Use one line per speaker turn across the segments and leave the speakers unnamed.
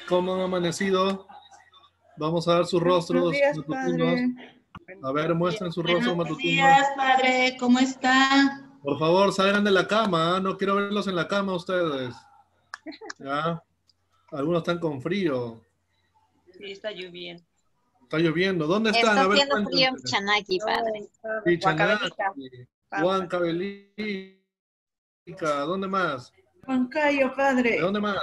¿Cómo han amanecido? Vamos a ver sus
Buenos
rostros
días,
matutinos.
padre.
A ver, muestren sus rostros
Buenos
matutinos.
días, padre. ¿Cómo está?
Por favor, salgan de la cama. No quiero verlos en la cama ustedes. ¿Ya? Algunos están con frío.
Sí, está lloviendo.
Está lloviendo. ¿Dónde están?
Está
A ver,
haciendo frío en
cuéntenme.
Chanaki, padre.
Sí,
Huancavelica.
Chanaki, Huancavelica. ¿Dónde más?
Huancayo,
¿De
padre.
dónde más?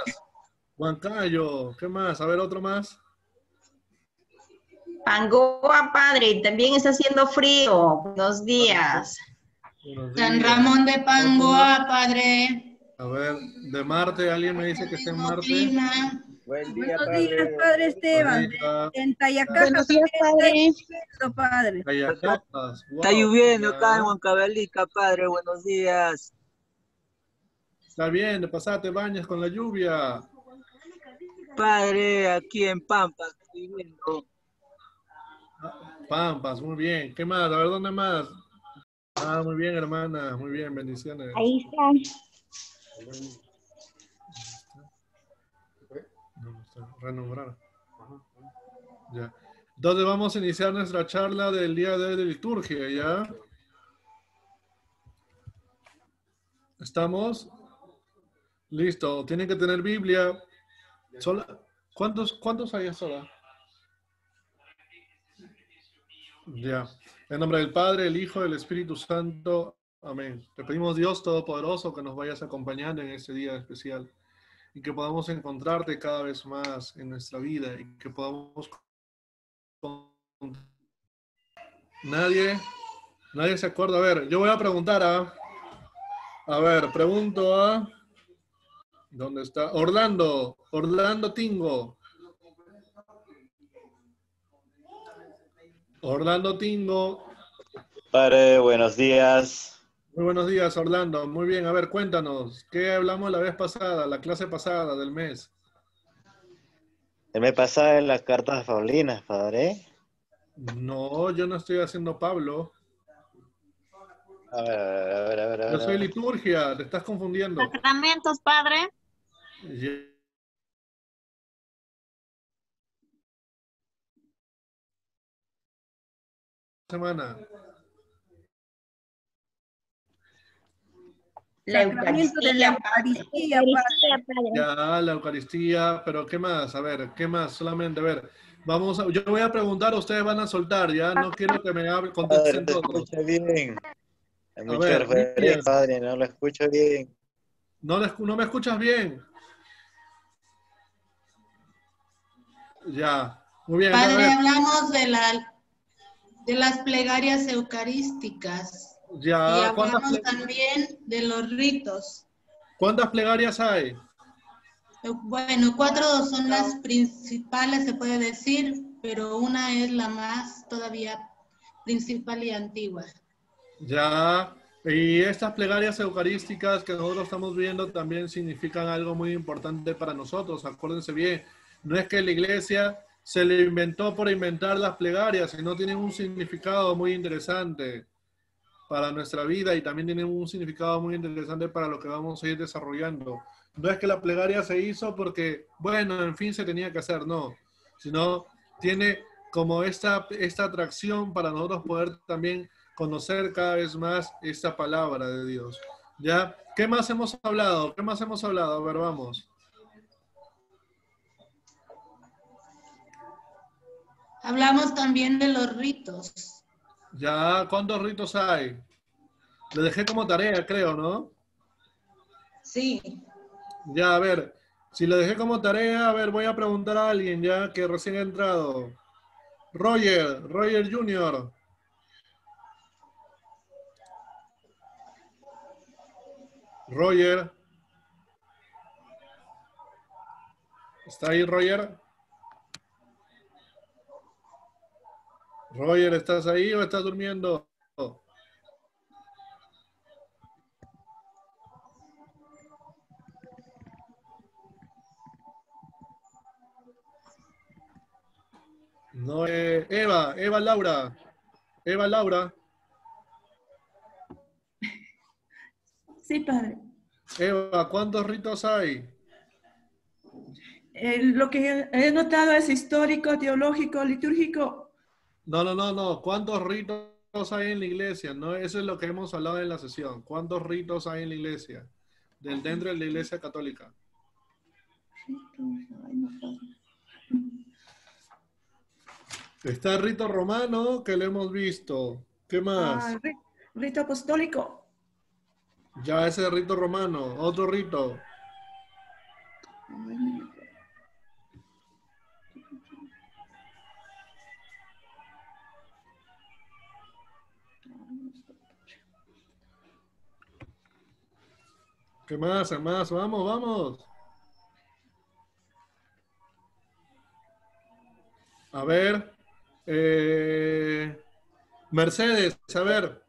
Huancayo. ¿Qué más? A ver, otro más.
Pangoa, padre. También está haciendo frío. Buenos días.
Buenos
San
días.
Ramón de
¿Otro más?
Pangoa, padre.
A ver, de Marte, ¿alguien me dice que está en
Mismo
Marte?
clima.
Buen día,
Buenos días,
padre.
padre Esteban.
Buenos días.
En Tayacaja
Buenos días, padre.
está padre.
Cayacapas, wow,
Está lloviendo acá en
ya.
Huancavelica, padre. Buenos días.
Está bien, de pasada te bañas con la lluvia.
Padre, aquí en Pampa, estoy viendo.
Pampas, muy bien. ¿Qué más? A ver, ¿dónde más? Ah, muy bien, hermana. Muy bien, bendiciones.
Ahí está.
No, está renombrar. Ya. Entonces vamos a iniciar nuestra charla del día de hoy de liturgia, ¿ya? ¿Estamos? Listo. Tienen que tener Biblia. ¿Cuántos hay ahora? Ya. En nombre del Padre, el Hijo, del Espíritu Santo. Amén. Te pedimos, Dios Todopoderoso, que nos vayas acompañando en este día especial y que podamos encontrarte cada vez más en nuestra vida y que podamos... Nadie se acuerda. A ver, yo voy a preguntar a ver, pregunto a... ¿Dónde está? Orlando Tingo. Orlando Tingo.
Padre, buenos días.
Muy buenos días, Orlando. Muy bien, a ver, cuéntanos, ¿qué hablamos la vez pasada, la clase pasada del mes?
El mes pasado en las cartas paulinas, padre.
No, yo no estoy haciendo Pablo.
A ver, a
Yo
ver, a
soy
ver.
liturgia, te estás confundiendo.
Sacramentos, padre.
Semana.
La
Sacramento de la Eucaristía, padre.
Ya, la Eucaristía, pero ¿qué más? A ver, ¿qué más? Solamente, a ver, yo voy a preguntar, ustedes van a soltar, ya, no quiero que me
Padre,
contesten
te
todos.
escucho bien. Hay
A
mucha
ver,
referencia,
Miriam,
padre, no lo escucho bien.
no me escuchas bien. Ya, muy bien, entonces, a
Padre,
ver,
hablamos de las plegarias eucarísticas y
ya,
hablamos también de los ritos.
¿cuántas plegarias hay?
Bueno, 4 son las principales, se puede decir, pero una es la más todavía principal y antigua.
Ya, y estas plegarias eucarísticas que nosotros estamos viendo también significan algo muy importante para nosotros. Acuérdense bien, no es que la iglesia se le inventó por inventar las plegarias, sino tienen un significado muy interesante para nuestra vida y también tienen un significado muy interesante para lo que vamos a ir desarrollando. No es que la plegaria se hizo porque, bueno, en fin se tenía que hacer, no, sino tiene como esta atracción para nosotros poder también conocer cada vez más esta palabra de Dios. ¿Ya? ¿Qué más hemos hablado? ¿Qué más hemos hablado? A ver, vamos.
Hablamos también de los ritos.
¿Ya? ¿Cuántos ritos hay? Le dejé como tarea, creo, ¿no?
Sí.
Ya, a ver, si lo dejé como tarea, a ver, voy a preguntar a alguien ya que recién ha entrado. Roger Jr. Roger, ¿está ahí Roger? Roger, ¿estás ahí o estás durmiendo? No, Eva Laura. Eva Laura.
Sí, padre.
Eva, ¿cuántos ritos hay?
Lo que he notado es histórico, teológico, litúrgico.
No. ¿Cuántos ritos hay en la iglesia? No, eso es lo que hemos hablado en la sesión. ¿Cuántos ritos hay en la iglesia? Dentro de la iglesia católica. Está el rito romano, que lo hemos visto. ¿Qué más?
Rito apostólico.
Ya ese rito romano. Otro rito. ¿Qué más? Vamos. A ver. Mercedes, a ver.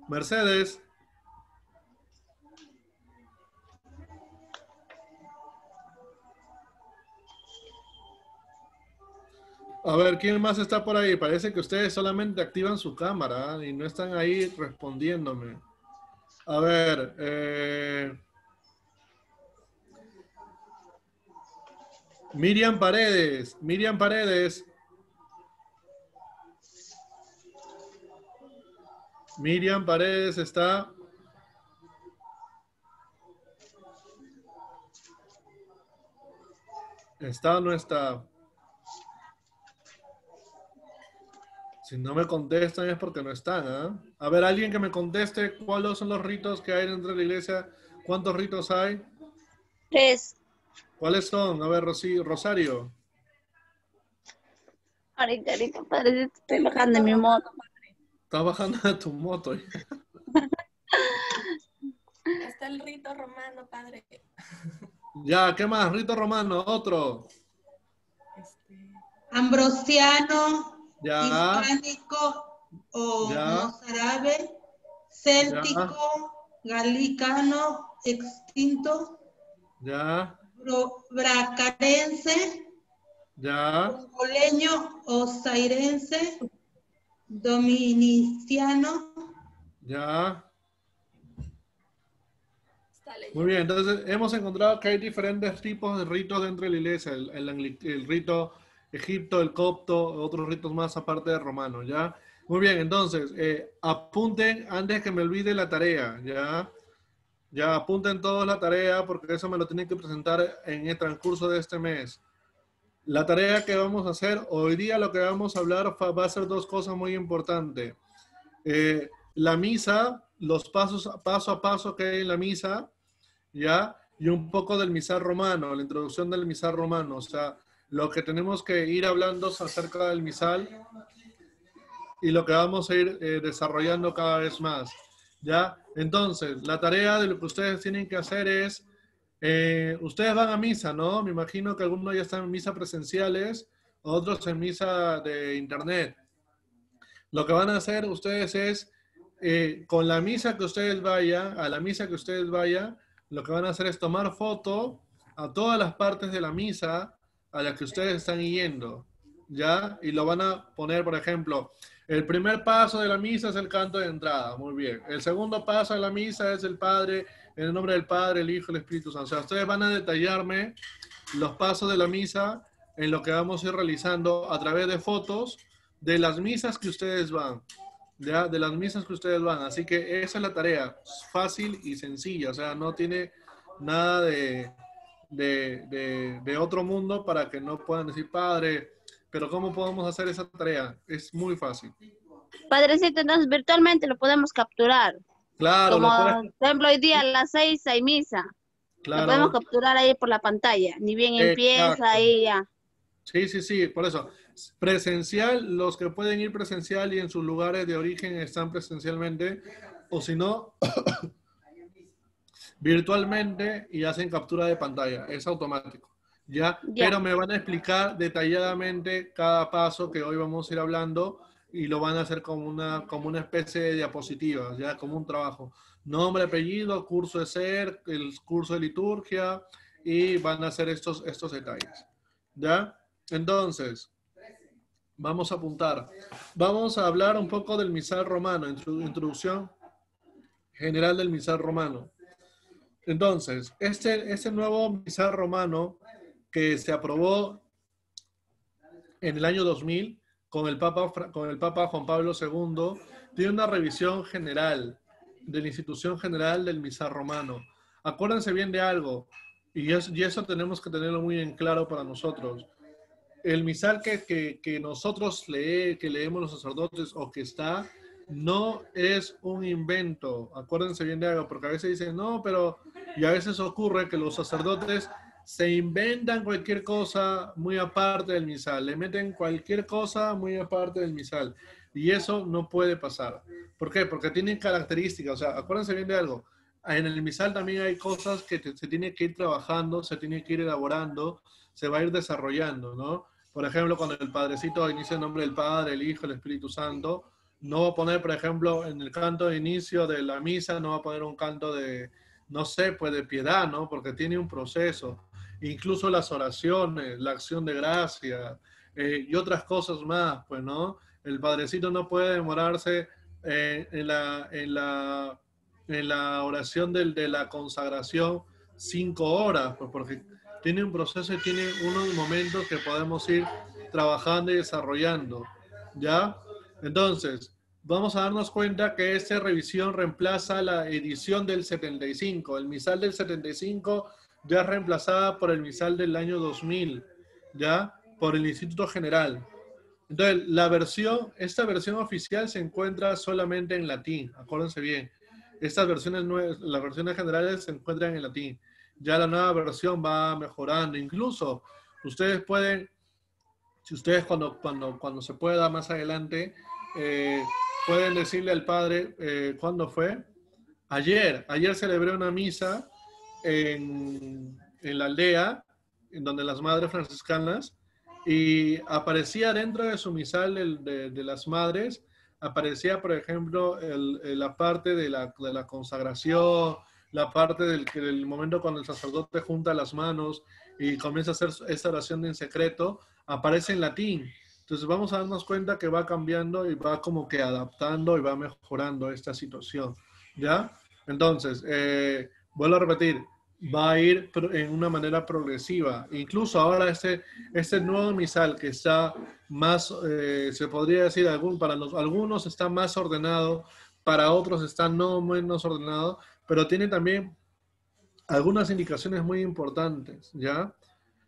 Mercedes. A ver, ¿quién más está por ahí? Parece que ustedes solamente activan su cámara y no están ahí respondiéndome. A ver, Miriam Paredes. Miriam Paredes está. ¿Está o no está? Si no me contestan es porque no están, ¿ah? A ver, alguien que me conteste cuáles son los ritos que hay dentro de la iglesia. ¿Cuántos ritos hay?
3.
¿Cuáles son? A ver, Rosario.
Ahorita, padre, estoy bajando en mi moto.
Estás bajando de tu moto.
Está el rito romano, padre.
Ya, ¿qué más? Rito romano, otro.
Ambrosiano,
Ya.
hispánico o mozárabe, céltico, galicano, extinto,
Ya.
bracarense,
Ya.
congoleño o zairense, dominiciano.
Ya. Muy bien, entonces hemos encontrado que hay diferentes tipos de ritos dentro de la iglesia. El rito egipto, el copto, otros ritos más aparte del romano, ¿ya? Muy bien, entonces, apunten antes que me olvide la tarea, ¿ya? Ya apunten todos la tarea porque eso me lo tienen que presentar en el transcurso de este mes. La tarea que vamos a hacer, hoy día lo que vamos a hablar va a ser dos cosas muy importantes. La misa, los paso a paso que hay en la misa, ¿ya? Y un poco del misal romano, la introducción del misal romano, o sea, lo que tenemos que ir hablando acerca del misal y lo que vamos a ir desarrollando cada vez más, ¿ya? Entonces, la tarea de lo que ustedes tienen que hacer es, ustedes van a misa, ¿no? Me imagino que algunos ya están en misa presenciales, otros en misa de internet. Lo que van a hacer ustedes es, con la misa que ustedes vayan, a la misa que ustedes vayan, lo que van a hacer es tomar foto a todas las partes de la misa a las que ustedes están yendo, ¿ya? Y lo van a poner, por ejemplo, el primer paso de la misa es el canto de entrada, muy bien. El segundo paso de la misa es el Padre, en el nombre del Padre, el Hijo y el Espíritu Santo. O sea, ustedes van a detallarme los pasos de la misa en lo que vamos a ir realizando a través de fotos de las misas que ustedes van. ¿Ya? De las misas que ustedes van. Así que esa es la tarea, fácil y sencilla, o sea, no tiene nada de otro mundo para que no puedan decir, padre, pero ¿cómo podemos hacer esa tarea? Es muy fácil.
Padrecito, entonces virtualmente lo podemos capturar.
Claro.
Como, por ejemplo, hoy día a las 6 hay misa.
Claro.
Lo podemos capturar ahí por la pantalla. Ni bien empieza ahí ya.
Sí, por eso. Presencial, los que pueden ir presencial y en sus lugares de origen están presencialmente, o si no, virtualmente y hacen captura de pantalla. Es automático. ¿Ya? Pero me van a explicar detalladamente cada paso que hoy vamos a ir hablando y lo van a hacer como una especie de diapositiva, ya como un trabajo. Nombre, apellido, curso de ser, el curso de liturgia y van a hacer estos detalles. ¿Ya? Entonces, vamos a apuntar. Vamos a hablar un poco del misal romano, introducción general del misal romano. Entonces, este nuevo misal romano que se aprobó en el año 2000 con el Papa Juan Pablo II, tiene una revisión general de la institución general del misal romano. Acuérdense bien de algo, y eso tenemos que tenerlo muy en claro para nosotros. El misal que nosotros que leemos los sacerdotes o que está, no es un invento. Acuérdense bien de algo, porque a veces dicen, no, pero... Y a veces ocurre que los sacerdotes se inventan cualquier cosa muy aparte del misal. Le meten cualquier cosa muy aparte del misal. Y eso no puede pasar. ¿Por qué? Porque tienen características. O sea, acuérdense bien de algo. En el misal también hay cosas que se tiene que ir trabajando, se tiene que ir elaborando, se va a ir desarrollando, ¿no? Por ejemplo, cuando el Padrecito inicia el nombre del Padre, el Hijo, el Espíritu Santo, no va a poner, por ejemplo, en el canto de inicio de la misa, no va a poner un canto de, no sé, pues de piedad, ¿no? Porque tiene un proceso. Incluso las oraciones, la acción de gracia y otras cosas más, pues, ¿no? El Padrecito no puede demorarse en la oración de la consagración 5 horas, pues porque tiene un proceso y tiene unos momentos que podemos ir trabajando y desarrollando, ¿ya? Entonces, vamos a darnos cuenta que esta revisión reemplaza la edición del 75. El misal del 75 ya es reemplazada por el misal del año 2000, ¿ya? Por el Instituto General. Entonces, esta versión oficial se encuentra solamente en latín, acuérdense bien. Estas versiones, las versiones generales se encuentran en latín. Ya la nueva versión va mejorando. Incluso, ustedes pueden, si ustedes cuando se pueda más adelante, pueden decirle al Padre, ¿cuándo fue? Ayer celebré una misa en la aldea, en donde las madres franciscanas, y aparecía dentro de su misal de las madres, aparecía, por ejemplo, la parte de la consagración, la parte del momento cuando el sacerdote junta las manos y comienza a hacer esa oración en secreto, aparece en latín. Entonces vamos a darnos cuenta que va cambiando y va como que adaptando y va mejorando esta situación, ¿ya? Entonces, vuelvo a repetir, va a ir en una manera progresiva. Incluso ahora este nuevo misal que está más, se podría decir, para algunos está más ordenado, para otros está no menos ordenado, pero tiene también algunas indicaciones muy importantes, ¿ya?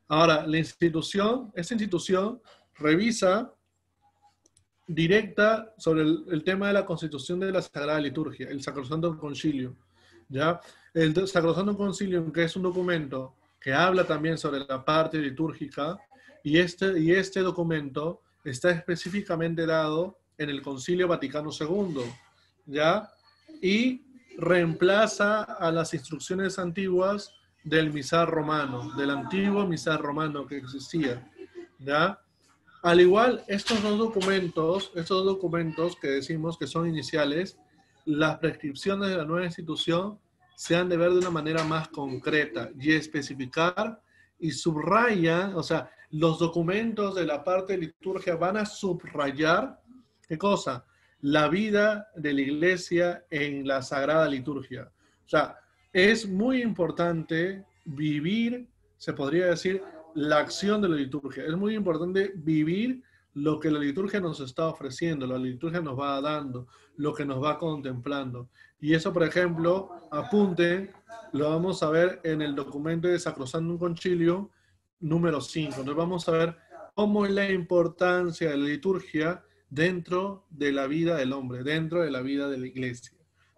Ahora, esta institución revisa directa sobre el tema de la constitución de la Sagrada Liturgia, el Sacrosanto Concilium, ¿ya? El Sacrosanto Concilium, que es un documento que habla también sobre la parte litúrgica, y este documento está específicamente dado en el Concilio Vaticano II, ¿ya? Y reemplaza a las instrucciones antiguas del misal romano, del antiguo misal romano que existía, ¿ya? Al igual, estos dos documentos que decimos que son iniciales, las prescripciones de la nueva institución se han de ver de una manera más concreta y especificar y subraya, o sea, los documentos de la parte de liturgia van a subrayar, ¿qué cosa? La vida de la iglesia en la Sagrada Liturgia. O sea, es muy importante vivir, se podría decir, la acción de la liturgia. Es muy importante vivir lo que la liturgia nos está ofreciendo, la liturgia nos va dando, lo que nos va contemplando. Y eso, por ejemplo, apunten, lo vamos a ver en el documento de Sacrosantum Concilium número 5. Entonces vamos a ver cómo es la importancia de la liturgia dentro de la vida del hombre, dentro de la vida de la iglesia.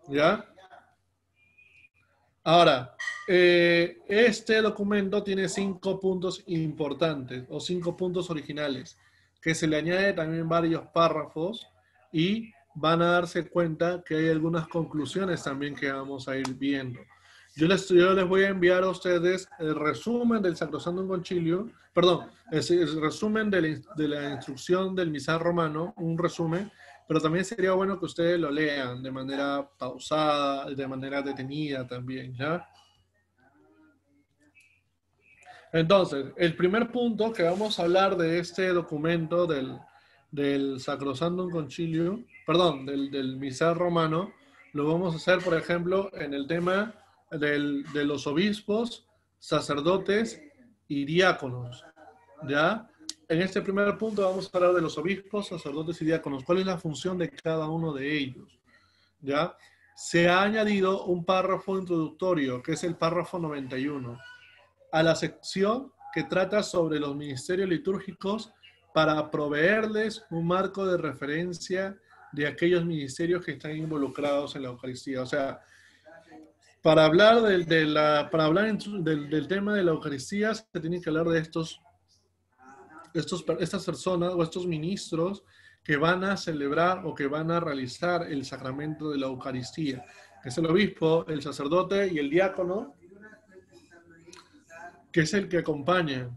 ¿Ya? Ahora, este documento tiene 5 puntos importantes o 5 puntos originales, que se le añade también varios párrafos y van a darse cuenta que hay algunas conclusiones también que vamos a ir viendo. Yo les voy a enviar a ustedes el resumen del Sacrosantum Concilium, perdón, el resumen de la instrucción del misal romano, un resumen, pero también sería bueno que ustedes lo lean de manera pausada, de manera detenida también, ¿ya? Entonces, el primer punto que vamos a hablar de este documento del Sacrosantum Concilium, perdón, del misal romano, lo vamos a hacer, por ejemplo, en el tema de los obispos, sacerdotes y diáconos, ¿ya? En este primer punto vamos a hablar de los obispos, sacerdotes y diáconos. ¿Cuál es la función de cada uno de ellos? ¿Ya? Se ha añadido un párrafo introductorio, que es el párrafo 91, a la sección que trata sobre los ministerios litúrgicos para proveerles un marco de referencia de aquellos ministerios que están involucrados en la Eucaristía. O sea, para hablar del tema de la Eucaristía, se tiene que hablar de estas personas o estos ministros que van a celebrar o que van a realizar el sacramento de la Eucaristía, que es el obispo, el sacerdote y el diácono, que es el que acompaña,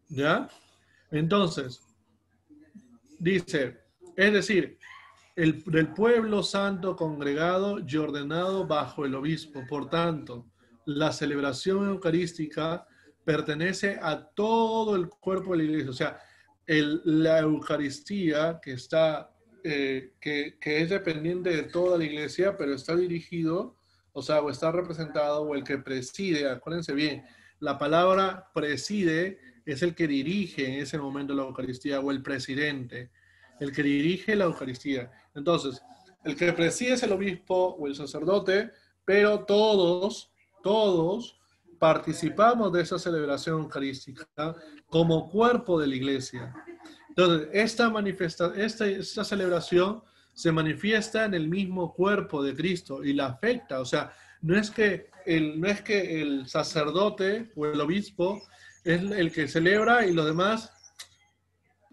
¿ya? Entonces, dice, es decir, del pueblo santo congregado y ordenado bajo el obispo. Por tanto, la celebración eucarística pertenece a todo el cuerpo de la iglesia. O sea, la Eucaristía que está, que es dependiente de toda la iglesia, pero está dirigido, o sea, o está representado, o el que preside, acuérdense bien, la palabra preside es el que dirige en ese momento la Eucaristía, o el presidente, el que dirige la Eucaristía. Entonces, el que preside es el obispo o el sacerdote, pero todos participamos de esa celebración eucarística como cuerpo de la iglesia. Entonces, esta celebración se manifiesta en el mismo cuerpo de Cristo y la afecta. O sea, no es que el sacerdote o el obispo es el que celebra y los demás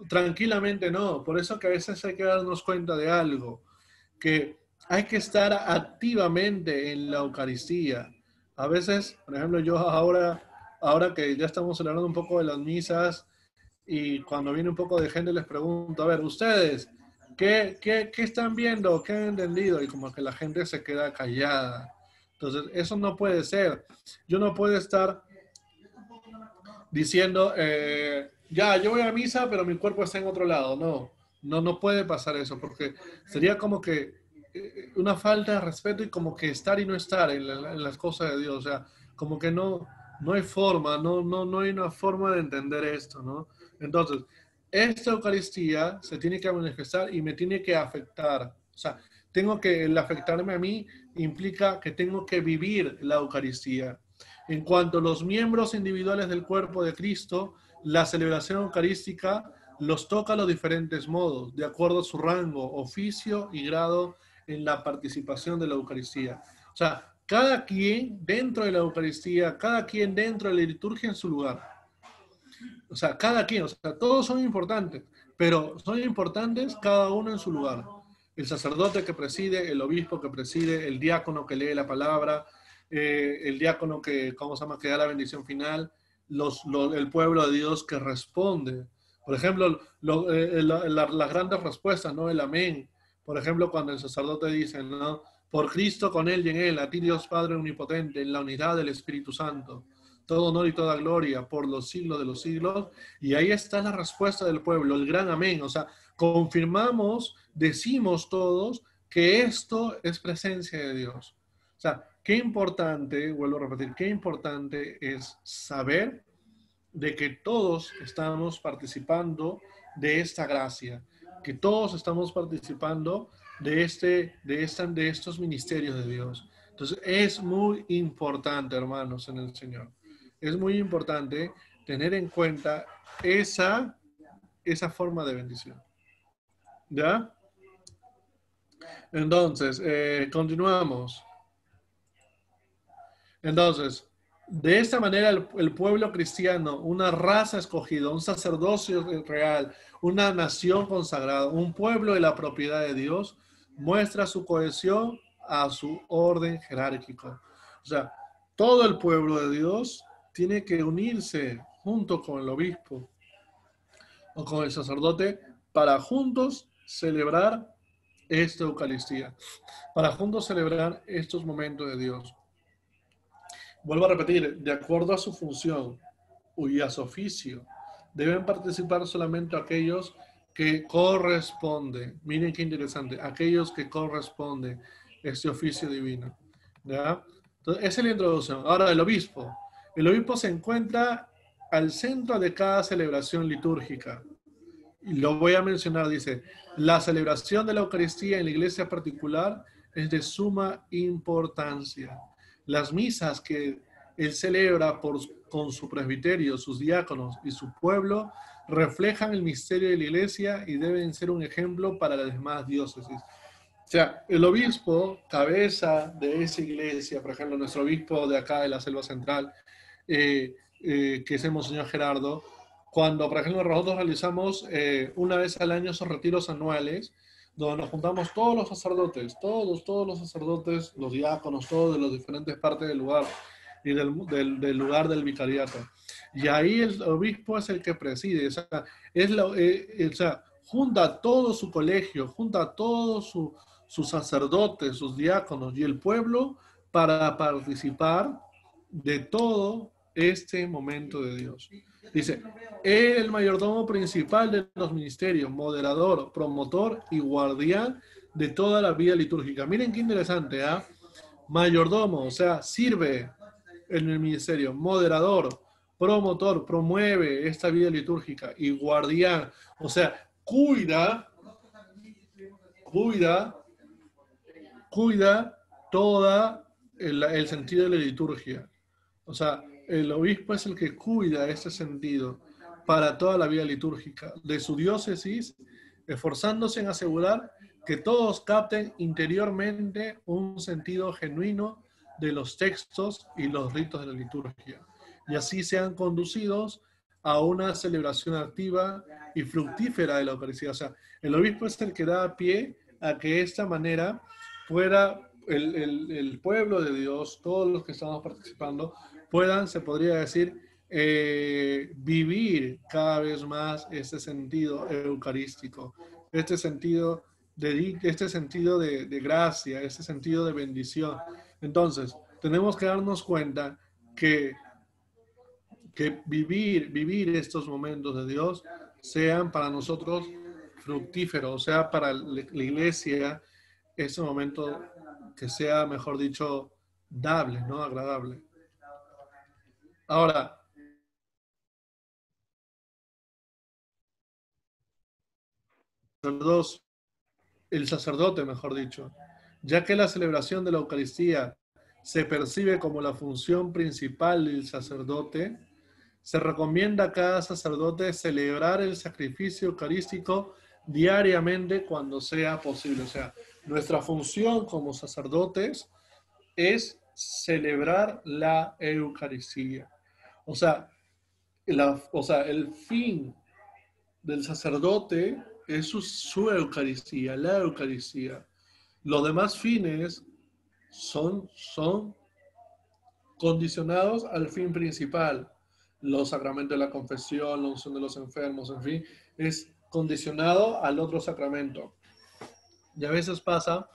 tranquilamente no. Por eso que a veces hay que darnos cuenta de algo, que hay que estar activamente en la Eucaristía. A veces, por ejemplo, yo ahora que ya estamos celebrando un poco de las misas y cuando viene un poco de gente les pregunto, a ver, ustedes, ¿qué están viendo? ¿Qué han entendido? Y como que la gente se queda callada. Entonces, eso no puede ser. Yo no puedo estar diciendo, ya, yo voy a misa, pero mi cuerpo está en otro lado. No puede pasar eso, porque sería como que una falta de respeto y como que estar y no estar en las cosas de Dios. O sea, como que no hay forma, no hay una forma de entender esto, ¿no? Entonces, esta Eucaristía se tiene que manifestar y me tiene que afectar. O sea, el afectarme a mí implica que tengo que vivir la Eucaristía. En cuanto a los miembros individuales del cuerpo de Cristo, la celebración eucarística los toca a los diferentes modos, de acuerdo a su rango, oficio y grado en la participación de la Eucaristía. O sea, cada quien dentro de la Eucaristía, cada quien dentro de la liturgia en su lugar. O sea, cada quien, o sea, todos son importantes, pero son importantes cada uno en su lugar. El sacerdote que preside, el obispo que preside, el diácono que lee la palabra, el diácono que da la bendición final, el pueblo de Dios que responde. Por ejemplo, las grandes respuestas, ¿no? El amén. Por ejemplo, cuando el sacerdote dice, ¿no? Por Cristo, con Él y en Él, a ti Dios Padre omnipotente, en la unidad del Espíritu Santo, todo honor y toda gloria por los siglos de los siglos. Y ahí está la respuesta del pueblo, el gran amén. O sea, confirmamos, decimos todos que esto es presencia de Dios. O sea, qué importante, vuelvo a repetir, qué importante es saber de que todos estamos participando de esta gracia, que todos estamos participando de estos ministerios de Dios. Entonces, es muy importante, hermanos, en el Señor. Es muy importante tener en cuenta esa forma de bendición. ¿Ya? Entonces, continuamos. Entonces, de esta manera el pueblo cristiano, una raza escogida, un sacerdocio real, una nación consagrada, un pueblo de la propiedad de Dios, muestra su cohesión a su orden jerárquico. O sea, todo el pueblo de Dios tiene que unirse junto con el obispo o con el sacerdote para juntos celebrar esta Eucaristía, para juntos celebrar estos momentos de Dios. Vuelvo a repetir, de acuerdo a su función y a su oficio, deben participar solamente aquellos que corresponden. Miren qué interesante, aquellos que corresponden este oficio divino. ¿Ya? Entonces, esa es la introducción. Ahora, el obispo. El obispo se encuentra al centro de cada celebración litúrgica. Y lo voy a mencionar, dice, la celebración de la Eucaristía en la iglesia particular es de suma importancia. Las misas que él celebra con su presbiterio, sus diáconos y su pueblo reflejan el misterio de la iglesia y deben ser un ejemplo para las demás diócesis. O sea, el obispo, cabeza de esa iglesia, por ejemplo, nuestro obispo de acá de la Selva Central, que es el Monseñor Gerardo, cuando, por ejemplo, nosotros realizamos una vez al año esos retiros anuales, donde nos juntamos todos los sacerdotes, todos los sacerdotes, los diáconos, todos de las diferentes partes del lugar y del lugar del vicariato. Y ahí el obispo es el que preside, o sea, junta a todo su colegio, junta a todos sus sacerdotes, sus diáconos y el pueblo para participar de todo este momento de Dios. Dice, el mayordomo principal de los ministerios, moderador, promotor y guardián de toda la vida litúrgica. Miren qué interesante, ¿ah? Mayordomo, o sea, sirve en el ministerio, moderador, promotor, promueve esta vida litúrgica y guardián, o sea, cuida todo el sentido de la liturgia. O sea, el obispo es el que cuida este sentido para toda la vida litúrgica de su diócesis, esforzándose en asegurar que todos capten interiormente un sentido genuino de los textos y los ritos de la liturgia, y así sean conducidos a una celebración activa y fructífera de la Eucaristía. O sea, el obispo es el que da pie a que de esta manera pueda el pueblo de Dios, todos los que estamos participando, puedan, se podría decir, vivir cada vez más este sentido eucarístico, este sentido de gracia, este sentido de bendición. Entonces, tenemos que darnos cuenta que vivir estos momentos de Dios sean para nosotros fructíferos, o sea, para la iglesia, ese momento que sea, mejor dicho, dable, ¿no? Agradable. Ahora, el sacerdote, mejor dicho, ya que la celebración de la Eucaristía se percibe como la función principal del sacerdote, se recomienda a cada sacerdote celebrar el sacrificio eucarístico diariamente cuando sea posible. O sea, nuestra función como sacerdotes es celebrar la Eucaristía. O sea, el fin del sacerdote es su Eucaristía, la Eucaristía. Los demás fines son condicionados al fin principal. Los sacramentos de la confesión, la unción de los enfermos, en fin, es condicionado al otro sacramento. Y a veces pasa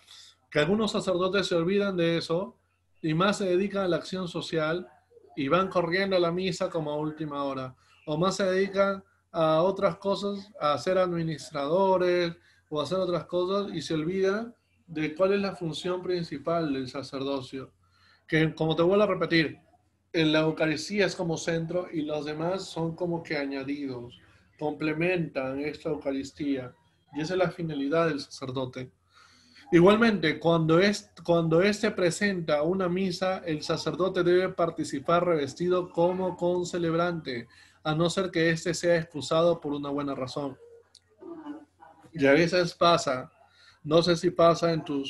que algunos sacerdotes se olvidan de eso y más se dedican a la acción social y van corriendo a la misa como a última hora. O más se dedican a otras cosas, a ser administradores o a hacer otras cosas y se olvidan de cuál es la función principal del sacerdocio. Que, como te vuelvo a repetir, en la Eucaristía es como centro y los demás son como que añadidos, complementan esta Eucaristía. Y esa es la finalidad del sacerdote. Igualmente, cuando éste presenta una misa, el sacerdote debe participar revestido como concelebrante, a no ser que éste sea excusado por una buena razón. Y a veces pasa, no sé si pasa en tu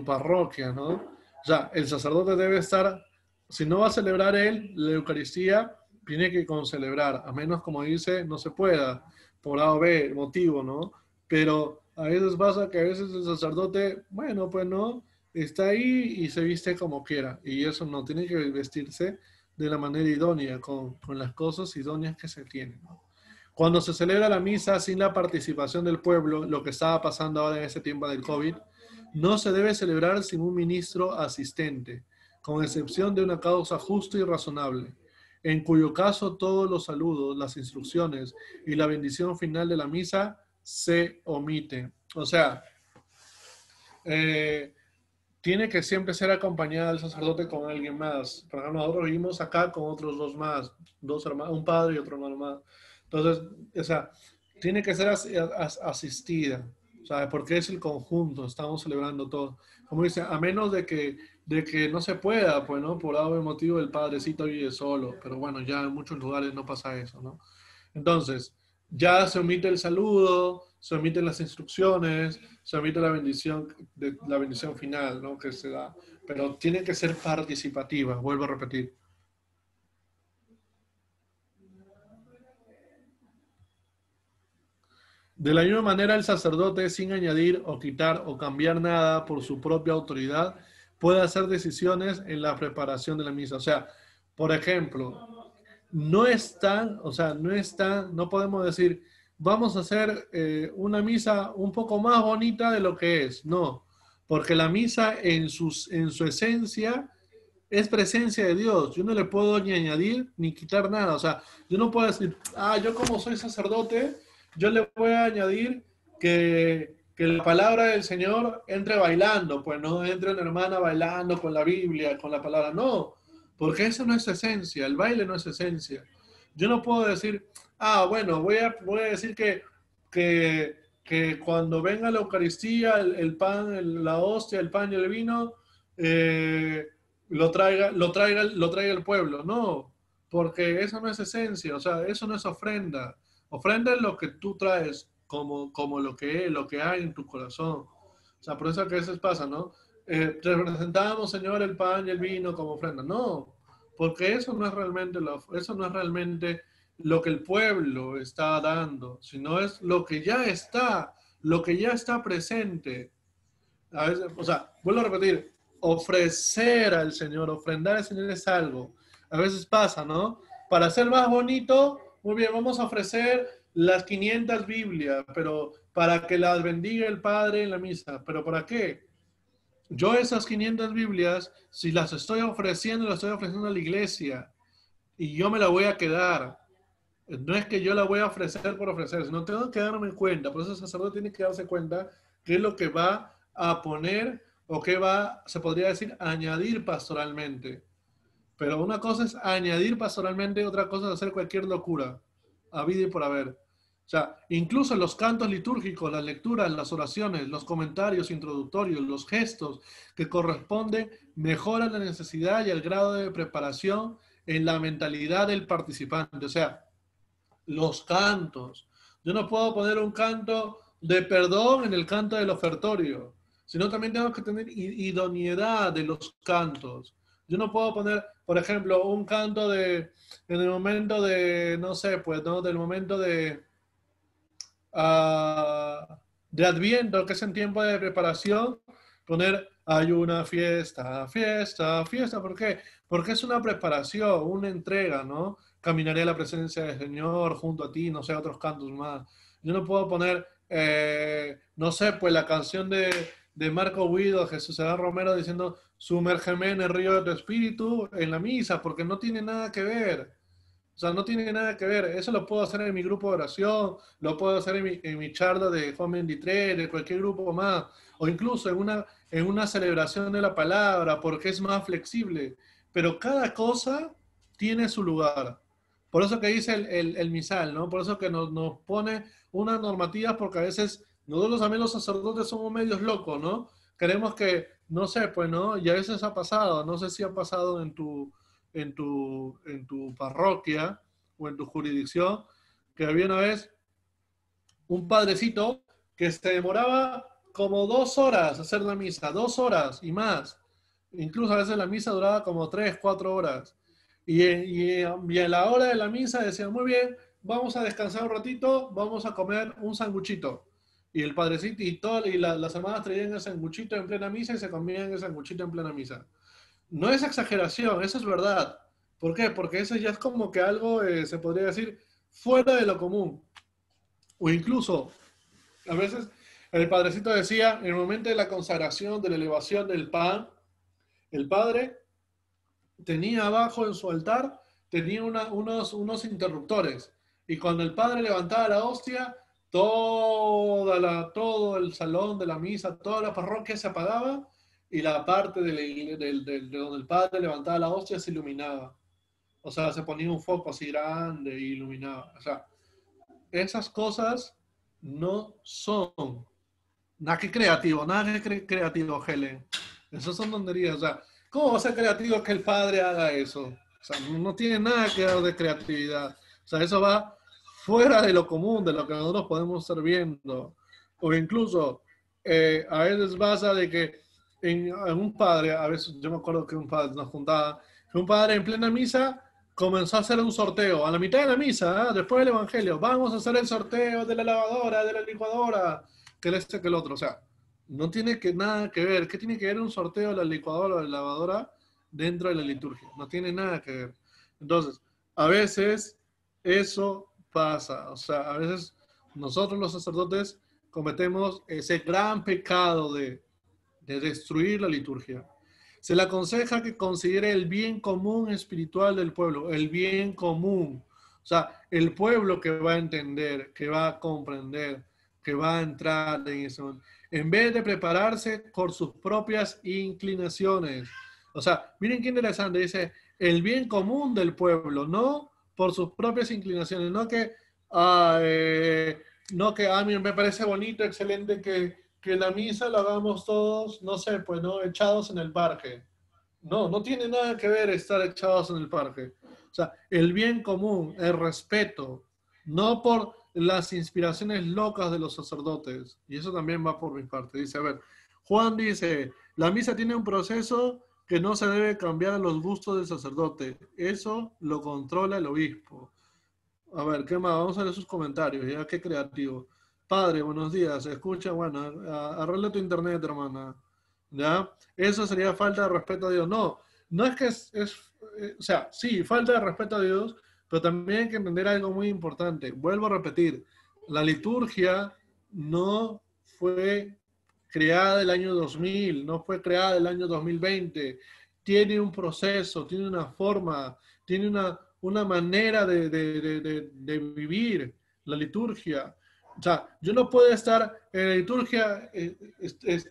parroquia, ¿no? O sea, el sacerdote debe estar, si no va a celebrar él la Eucaristía, tiene que concelebrar, a menos, como dice, no se pueda, por A o B motivo, ¿no? Pero a veces pasa que a veces el sacerdote, bueno, pues no, está ahí y se viste como quiera. Y eso no, tiene que vestirse de la manera idónea, con las cosas idóneas que se tienen, ¿no? Cuando se celebra la misa sin la participación del pueblo, lo que estaba pasando ahora en este tiempo del COVID, no se debe celebrar sin un ministro asistente, con excepción de una causa justa y razonable, en cuyo caso todos los saludos, las instrucciones y la bendición final de la misa se omiten. O sea, tiene que siempre ser acompañada del sacerdote con alguien más. Por ejemplo, nosotros vivimos acá con otros dos más, dos hermanos, un padre y otro hermano más. Entonces, o sea, tiene que ser asistida, ¿sabes? Porque es el conjunto, estamos celebrando todo. Como dice, a menos de que no se pueda, pues, ¿no? Por algún motivo el padrecito vive solo, pero bueno, ya en muchos lugares no pasa eso, ¿no? Entonces, ya se omite el saludo, se omiten las instrucciones, se omite la bendición final, ¿no? Que se da, pero tiene que ser participativa, vuelvo a repetir. De la misma manera, el sacerdote, sin añadir o quitar o cambiar nada por su propia autoridad, puede hacer decisiones en la preparación de la misa. O sea, por ejemplo, no podemos decir, vamos a hacer una misa un poco más bonita de lo que es. No, porque la misa en su esencia es presencia de Dios. Yo no le puedo ni añadir ni quitar nada. O sea, yo no puedo decir, yo como soy sacerdote, yo le voy a añadir que la palabra del Señor entre bailando, pues no entre una hermana bailando con la Biblia, con la palabra. No, porque eso no es esencia, el baile no es esencia. Yo no puedo decir, bueno, voy a decir que cuando venga la Eucaristía, el pan, la hostia, el pan y el vino, lo traiga el pueblo. No, porque eso no es esencia, o sea, eso no es ofrenda. Ofrenda es lo que tú traes como lo que hay en tu corazón. O sea, por eso que a veces pasa, ¿no? Representamos, Señor, el pan y el vino como ofrenda. No, porque eso no es realmente lo que el pueblo está dando, sino es lo que ya está presente. A veces, o sea, vuelvo a repetir, ofrecer al Señor, ofrendar al Señor es algo. A veces pasa, ¿no? Para ser más bonito, muy bien, vamos a ofrecer las 500 Biblias, pero para que las bendiga el Padre en la misa. ¿Pero para qué? Yo esas 500 Biblias, si las estoy ofreciendo a la iglesia y yo me la voy a quedar. No es que yo la voy a ofrecer por ofrecer, sino tengo que darme cuenta. Por eso el sacerdote tiene que darse cuenta qué es lo que va a poner o qué se podría decir, añadir pastoralmente. Pero una cosa es añadir pastoralmente, otra cosa es hacer cualquier locura, habida y por haber. O sea, incluso los cantos litúrgicos, las lecturas, las oraciones, los comentarios introductorios, los gestos que corresponden, mejoran la necesidad y el grado de preparación en la mentalidad del participante. O sea, los cantos. Yo no puedo poner un canto de perdón en el canto del ofertorio, sino también tengo que tener idoneidad de los cantos. Yo no puedo poner, por ejemplo, un canto en el momento de, no sé, pues, ¿no? Del momento de Adviento, que es en tiempo de preparación, poner, hay una fiesta, fiesta, fiesta. ¿Por qué? Porque es una preparación, una entrega, ¿no? Caminaré a la presencia del Señor junto a ti, no sé, otros cantos más. Yo no puedo poner, no sé, pues la canción de Marco Guido, Jesús Adán Romero diciendo, sumérgeme en el río de tu espíritu en la misa, porque no tiene nada que ver. O sea, no tiene nada que ver. Eso lo puedo hacer en mi grupo de oración, lo puedo hacer en mi charla de Juan 23, de cualquier grupo más, o incluso en una celebración de la palabra, porque es más flexible. Pero cada cosa tiene su lugar. Por eso que dice el misal, ¿no? Por eso que nos pone unas normativas, porque a veces nosotros también los sacerdotes somos medios locos, ¿no? Queremos que, no sé, pues, ¿no? Y a veces ha pasado, no sé si ha pasado en tu parroquia o en tu jurisdicción, que había una vez un padrecito que se demoraba como 2 horas hacer la misa, 2 horas y más. Incluso a veces la misa duraba como 3, 4 horas. Y a la hora de la misa decían, muy bien, vamos a descansar un ratito, vamos a comer un sanguchito. Y el padrecito y las hermanas traían el sanguchito en plena misa y se comían el sanguchito en plena misa. No es exageración, eso es verdad. ¿Por qué? Porque eso ya es como que algo, se podría decir, fuera de lo común. O incluso, a veces, el padrecito decía, en el momento de la consagración, de la elevación del pan, el padre tenía abajo en su altar, tenía unos interruptores. Y cuando el padre levantaba la hostia, todo el salón de la misa, toda la parroquia se apagaba y la parte de donde el padre levantaba la hostia se iluminaba. O sea, se ponía un foco así grande y iluminaba. O sea, esas cosas no son nada que creativo, nada que creativo, Helen. Esas son tonterías. O sea, ¿cómo va a ser creativo que el padre haga eso? O sea, no tiene nada que ver de creatividad. O sea, eso va fuera de lo común, de lo que nosotros podemos estar viendo. O incluso, a veces pasa de que en un padre, a veces yo me acuerdo que un padre nos juntaba, que un padre en plena misa comenzó a hacer un sorteo. A la mitad de la misa, después del evangelio, vamos a hacer el sorteo de la lavadora, de la licuadora, que este, que el otro. O sea, no tiene nada que ver. ¿Qué tiene que ver un sorteo de la licuadora o de la lavadora dentro de la liturgia? No tiene nada que ver. Entonces, a veces eso pasa. O sea, a veces nosotros los sacerdotes cometemos ese gran pecado de destruir la liturgia. Se le aconseja que considere el bien común espiritual del pueblo, el bien común. O sea, el pueblo que va a entender, que va a comprender, que va a entrar en eso, en vez de prepararse por sus propias inclinaciones. O sea, miren qué interesante, dice, el bien común del pueblo, no por sus propias inclinaciones, no que a mí me parece bonito, excelente que la misa la hagamos todos, no sé, pues no, echados en el parque. No tiene nada que ver estar echados en el parque. O sea, el bien común, el respeto, no por las inspiraciones locas de los sacerdotes. Y eso también va por mi parte. Dice, a ver, Juan dice, la misa tiene un proceso que no se debe cambiar a los gustos del sacerdote. Eso lo controla el obispo. A ver, ¿qué más? Vamos a ver sus comentarios. Ya, qué creativo. Padre, buenos días. Escucha, bueno, arregla tu internet, hermana. ¿Ya? Eso sería falta de respeto a Dios. No es que o sea, sí, falta de respeto a Dios, pero también hay que entender algo muy importante. Vuelvo a repetir, la liturgia no fue creada el año 2000, no fue creada el año 2020. Tiene un proceso, tiene una forma, tiene una manera de vivir la liturgia. O sea, yo no puedo estar en la liturgia,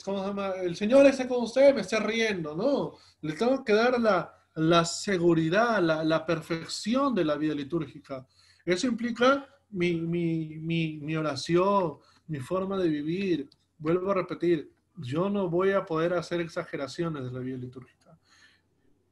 ¿cómo se llama? El Señor esté con usted, me esté riendo, no. Le tengo que dar la seguridad, la perfección de la vida litúrgica. Eso implica mi oración, mi forma de vivir. Vuelvo a repetir, yo no voy a poder hacer exageraciones de la vida litúrgica.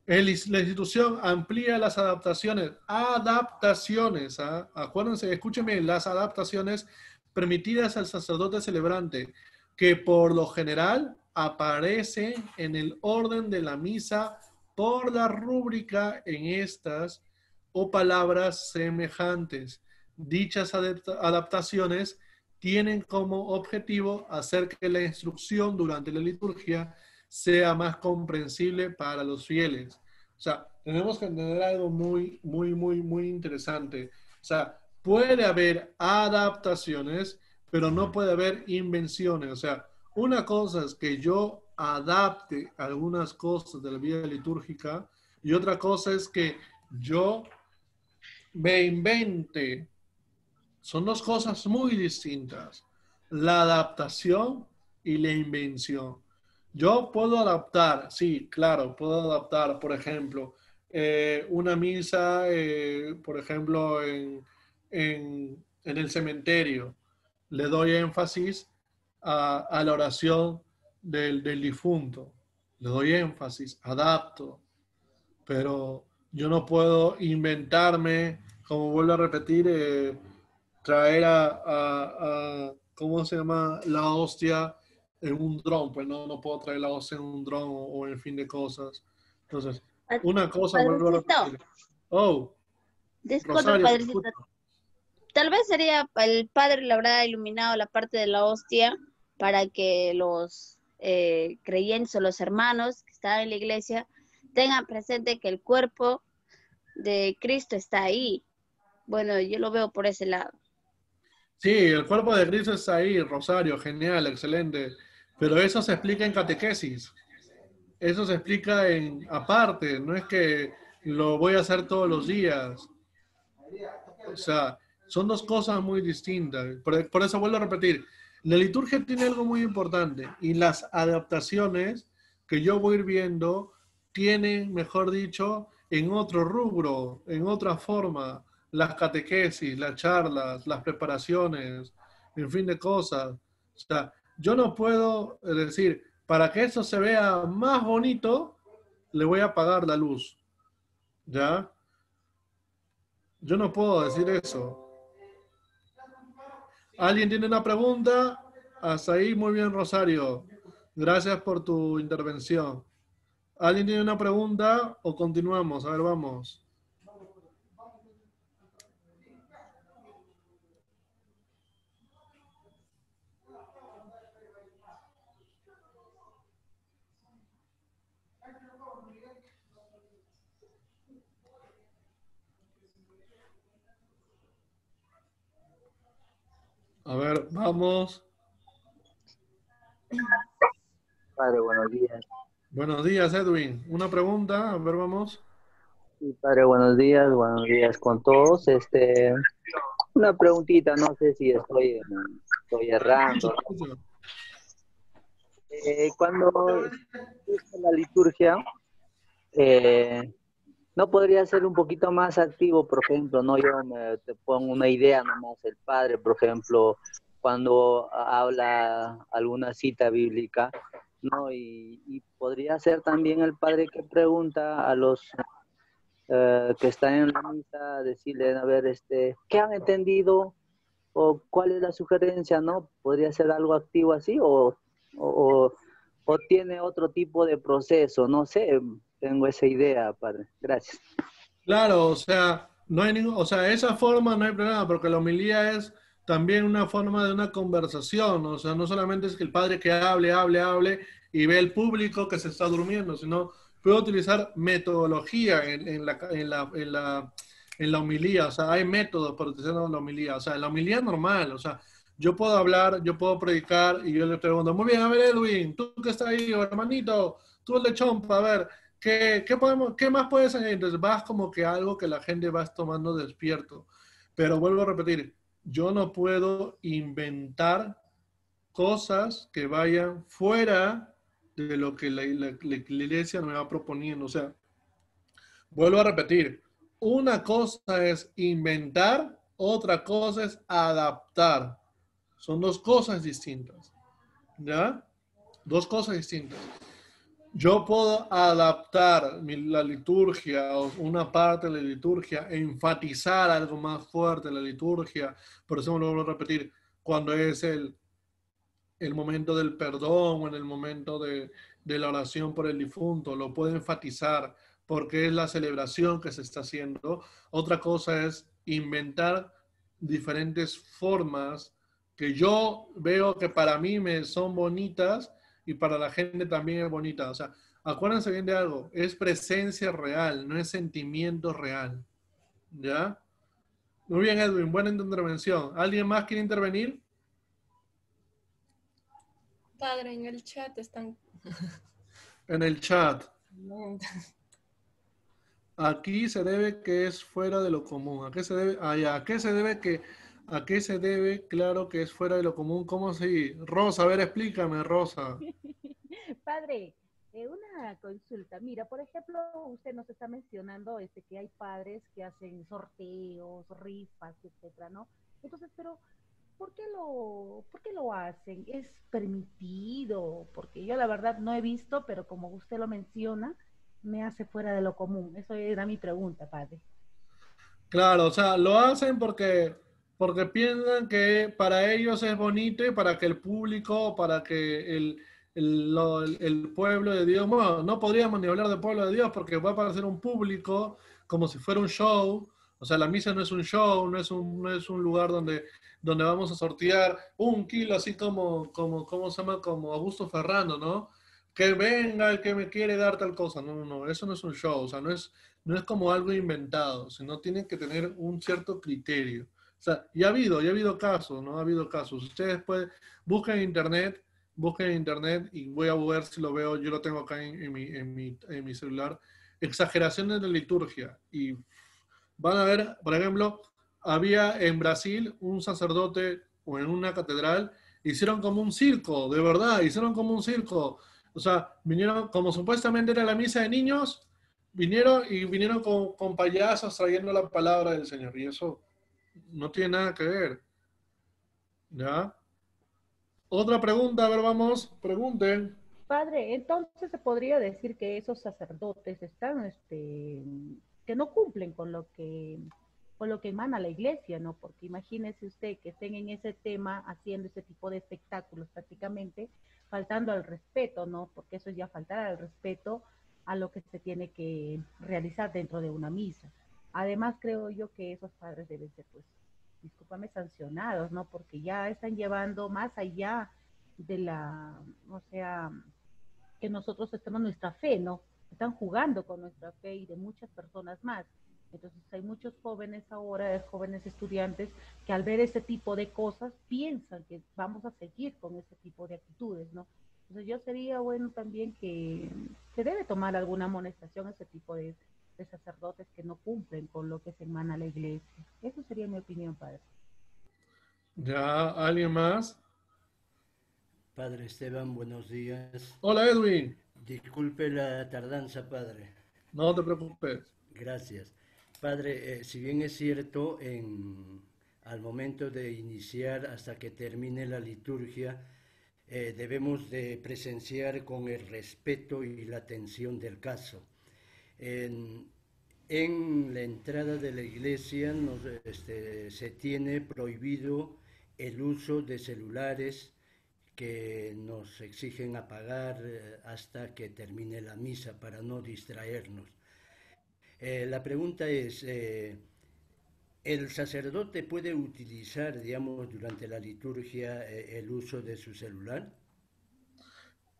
La institución amplía las adaptaciones, ¿ah? Acuérdense, escúchenme, las adaptaciones permitidas al sacerdote celebrante, que por lo general aparece en el orden de la misa por la rúbrica en estas o palabras semejantes. Dichas adaptaciones tienen como objetivo hacer que la instrucción durante la liturgia sea más comprensible para los fieles. O sea, tenemos que entender algo muy, muy, muy, muy interesante. O sea, puede haber adaptaciones, pero no puede haber invenciones. O sea, una cosa es que yo adapte algunas cosas de la vida litúrgica y otra cosa es que yo me invente. Son dos cosas muy distintas. La adaptación y la invención. Yo puedo adaptar, sí, claro, puedo adaptar, por ejemplo, una misa, por ejemplo, en el cementerio. Le doy énfasis a la oración del difunto. Le doy énfasis, adapto. Pero yo no puedo inventarme, como vuelvo a repetir, traer ¿cómo se llama? La hostia en un dron, pues no puedo traer la hostia en un dron o en fin de cosas. Entonces, una cosa vuelvo a repetir. Oh,
Disculpe,
Rosario,
padrecito. Tal vez sería, el padre le habrá iluminado la parte de la hostia para que los creyentes o los hermanos que están en la iglesia tengan presente que el cuerpo de Cristo está ahí. Bueno, yo lo veo por ese lado.
Sí, el cuerpo de Cristo está ahí, Rosario, genial, excelente. Pero eso se explica en catequesis. Eso se explica aparte, no es que lo voy a hacer todos los días. O sea, son dos cosas muy distintas. Por eso vuelvo a repetir, la liturgia tiene algo muy importante y las adaptaciones que yo voy a ir viendo tienen, mejor dicho, en otro rubro, en otra forma, las catequesis, las charlas, las preparaciones, en fin de cosas. O sea, yo no puedo decir, para que eso se vea más bonito, le voy a apagar la luz. ¿Ya? Yo no puedo decir eso. ¿Alguien tiene una pregunta? Hasta ahí, muy bien, Rosario. Gracias por tu intervención. ¿Alguien tiene una pregunta o continuamos? A ver, vamos. A ver, vamos.
Padre, buenos días.
Buenos días, Edwin. Una pregunta, a ver, vamos.
Sí, padre, buenos días con todos. Una preguntita, no sé si estoy errando.
Escucha.
Cuando es la liturgia, ¿no podría ser un poquito más activo? Por ejemplo, no, te pongo una idea nomás, el padre, por ejemplo, cuando habla alguna cita bíblica, ¿no? Y podría ser también el padre que pregunta a los que están en la misa, decirle, a ver, ¿qué han entendido? ¿O cuál es la sugerencia, no? ¿Podría ser algo activo así? ¿O tiene otro tipo de proceso? No sé, tengo esa idea, padre. Gracias.
Claro, o sea, no hay ningún, o sea, esa forma no hay problema, porque la homilía es también una forma de una conversación, o sea, no solamente es que el padre que hable y ve el público que se está durmiendo, sino puede utilizar metodología en la homilía, o sea, hay métodos para utilizar la homilía, o sea, la homilía es normal, o sea, yo puedo hablar, yo puedo predicar y yo le pregunto, muy bien, a ver, Edwin, tú que estás ahí, hermanito, tú el de Chompa, a ver. ¿Qué más puedes añadir? Entonces vas como que algo que la gente va tomando despierto. Pero vuelvo a repetir, yo no puedo inventar cosas que vayan fuera de lo que la iglesia me va proponiendo. O sea, vuelvo a repetir, una cosa es inventar, otra cosa es adaptar. Son dos cosas distintas. ¿Ya? Dos cosas distintas. Yo puedo adaptar la liturgia o una parte de la liturgia, enfatizar algo más fuerte de la liturgia. Por eso me lo vuelvo a repetir, cuando es el momento del perdón o en el momento de la oración por el difunto, lo puedo enfatizar porque es la celebración que se está haciendo. Otra cosa es inventar diferentes formas que yo veo que para mí me son bonitas y para la gente también es bonita. O sea, acuérdense bien de algo, es presencia real, no es sentimiento real. ¿Ya? Muy bien, Edwin, buena intervención. ¿Alguien más quiere intervenir?
Padre, en el chat están...
En el chat. Aquí se debe que es fuera de lo común. ¿A qué se debe? ¿A qué se debe que... ¿A qué se debe? Claro que es fuera de lo común. ¿Cómo así? Rosa, a ver, explícame, Rosa.
Padre, una consulta. Mira, por ejemplo, usted nos está mencionando que hay padres que hacen sorteos, rifas, etcétera, ¿no? Entonces, pero ¿por qué lo hacen? ¿Es permitido? Porque yo la verdad no he visto, pero como usted lo menciona, me hace fuera de lo común. Eso era mi pregunta, padre.
Claro, o sea, lo hacen porque piensan que para ellos es bonito y para que el público, para que el pueblo de Dios, bueno, no podríamos ni hablar de pueblo de Dios porque va a parecer un público como si fuera un show. O sea, la misa no es un show, no es un lugar donde vamos a sortear 1 kilo, así como se llama, como Augusto Ferrando, ¿no? Que venga el que me quiere dar tal cosa. No, eso no es un show, o sea, no es como algo inventado, sino tiene que tener un cierto criterio. O sea, ya ha habido casos, ¿no? Ha habido casos. Ustedes busquen en internet y voy a ver si lo veo, yo lo tengo acá en mi celular, exageraciones de liturgia. Y van a ver, por ejemplo, había en Brasil un sacerdote o en una catedral, hicieron como un circo, de verdad, hicieron como un circo. O sea, vinieron, como supuestamente era la misa de niños, vinieron con payasos trayendo la palabra del Señor. Y eso no tiene nada que ver. ¿Ya? Otra pregunta, a ver, vamos, pregunten.
Padre, entonces se podría decir que esos sacerdotes están, que no cumplen con lo que emana la iglesia, ¿no? Porque imagínese usted que estén en ese tema haciendo ese tipo de espectáculos prácticamente, faltando al respeto, ¿no? Porque eso es ya faltar al respeto a lo que se tiene que realizar dentro de una misa. Además, creo yo que esos padres deben ser, pues, discúlpame, sancionados, ¿no? Porque ya están llevando más allá de la, o sea, que nosotros tenemos nuestra fe, ¿no? Están jugando con nuestra fe y de muchas personas más. Entonces hay muchos jóvenes ahora, jóvenes estudiantes, que al ver ese tipo de cosas piensan que vamos a seguir con ese tipo de actitudes, ¿no? Entonces yo sería bueno también que se debe tomar alguna amonestación a ese tipo de sacerdotes que no cumplen con lo que se emana a la iglesia. Eso sería mi opinión, padre.
¿Ya? ¿Alguien más?
Padre Esteban, buenos días.
Hola, Edwin.
Disculpe la tardanza, padre.
No te preocupes.
Gracias. Padre, si bien es cierto, al momento de iniciar hasta que termine la liturgia, debemos de presenciar con el respeto y la atención del caso. En la entrada de la iglesia se tiene prohibido el uso de celulares que nos exigen apagar hasta que termine la misa para no distraernos. La pregunta es, ¿el sacerdote puede utilizar, digamos, durante la liturgia el uso de su celular?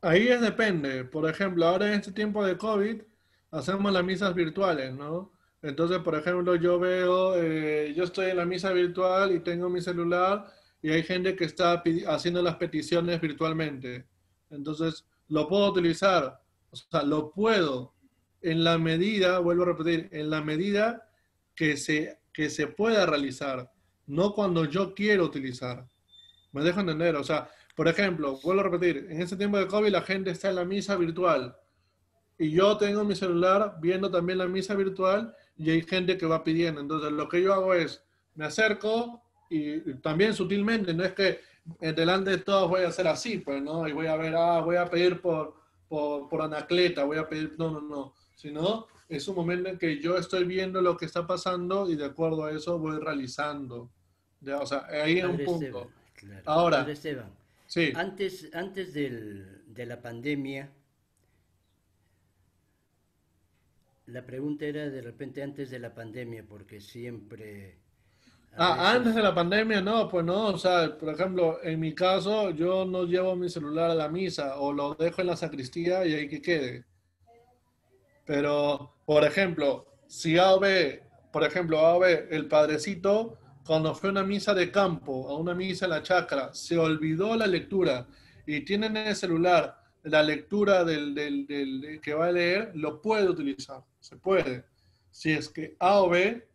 Ahí depende. Por ejemplo, ahora en este tiempo de COVID hacemos las misas virtuales, ¿no? Entonces, por ejemplo, yo estoy en la misa virtual y tengo mi celular y hay gente que está haciendo las peticiones virtualmente. Entonces, lo puedo utilizar, o sea, lo puedo en la medida, vuelvo a repetir, en la medida que se pueda realizar, no cuando yo quiero utilizar. Me dejo entender, o sea, por ejemplo, vuelvo a repetir, en este tiempo de COVID la gente está en la misa virtual y yo tengo mi celular viendo también la misa virtual y hay gente que va pidiendo. Entonces lo que yo hago es, me acerco y también sutilmente, no es que delante de todos voy a hacer así, pues, ¿no? Y voy a ver, voy a pedir por Anacleta, voy a pedir, no, sino es un momento en que yo estoy viendo lo que está pasando y de acuerdo a eso voy realizando. Ya, o sea, ahí es un
Padre
punto.
Esteban, claro. Padre
Ahora,
Esteban,
sí.
antes de la pandemia, la pregunta era de repente antes de la pandemia, porque siempre
Antes
veces...
de la pandemia, no, pues no, o sea, por ejemplo, en mi caso, yo no llevo mi celular a la misa o lo dejo en la sacristía y ahí que quede. Pero, por ejemplo, si A o B, por ejemplo, A o B, el padrecito, cuando fue a una misa de campo, a una misa en la chacra, se olvidó la lectura y tiene en el celular la lectura del que va a leer, lo puede utilizar, se puede. Si es que A o B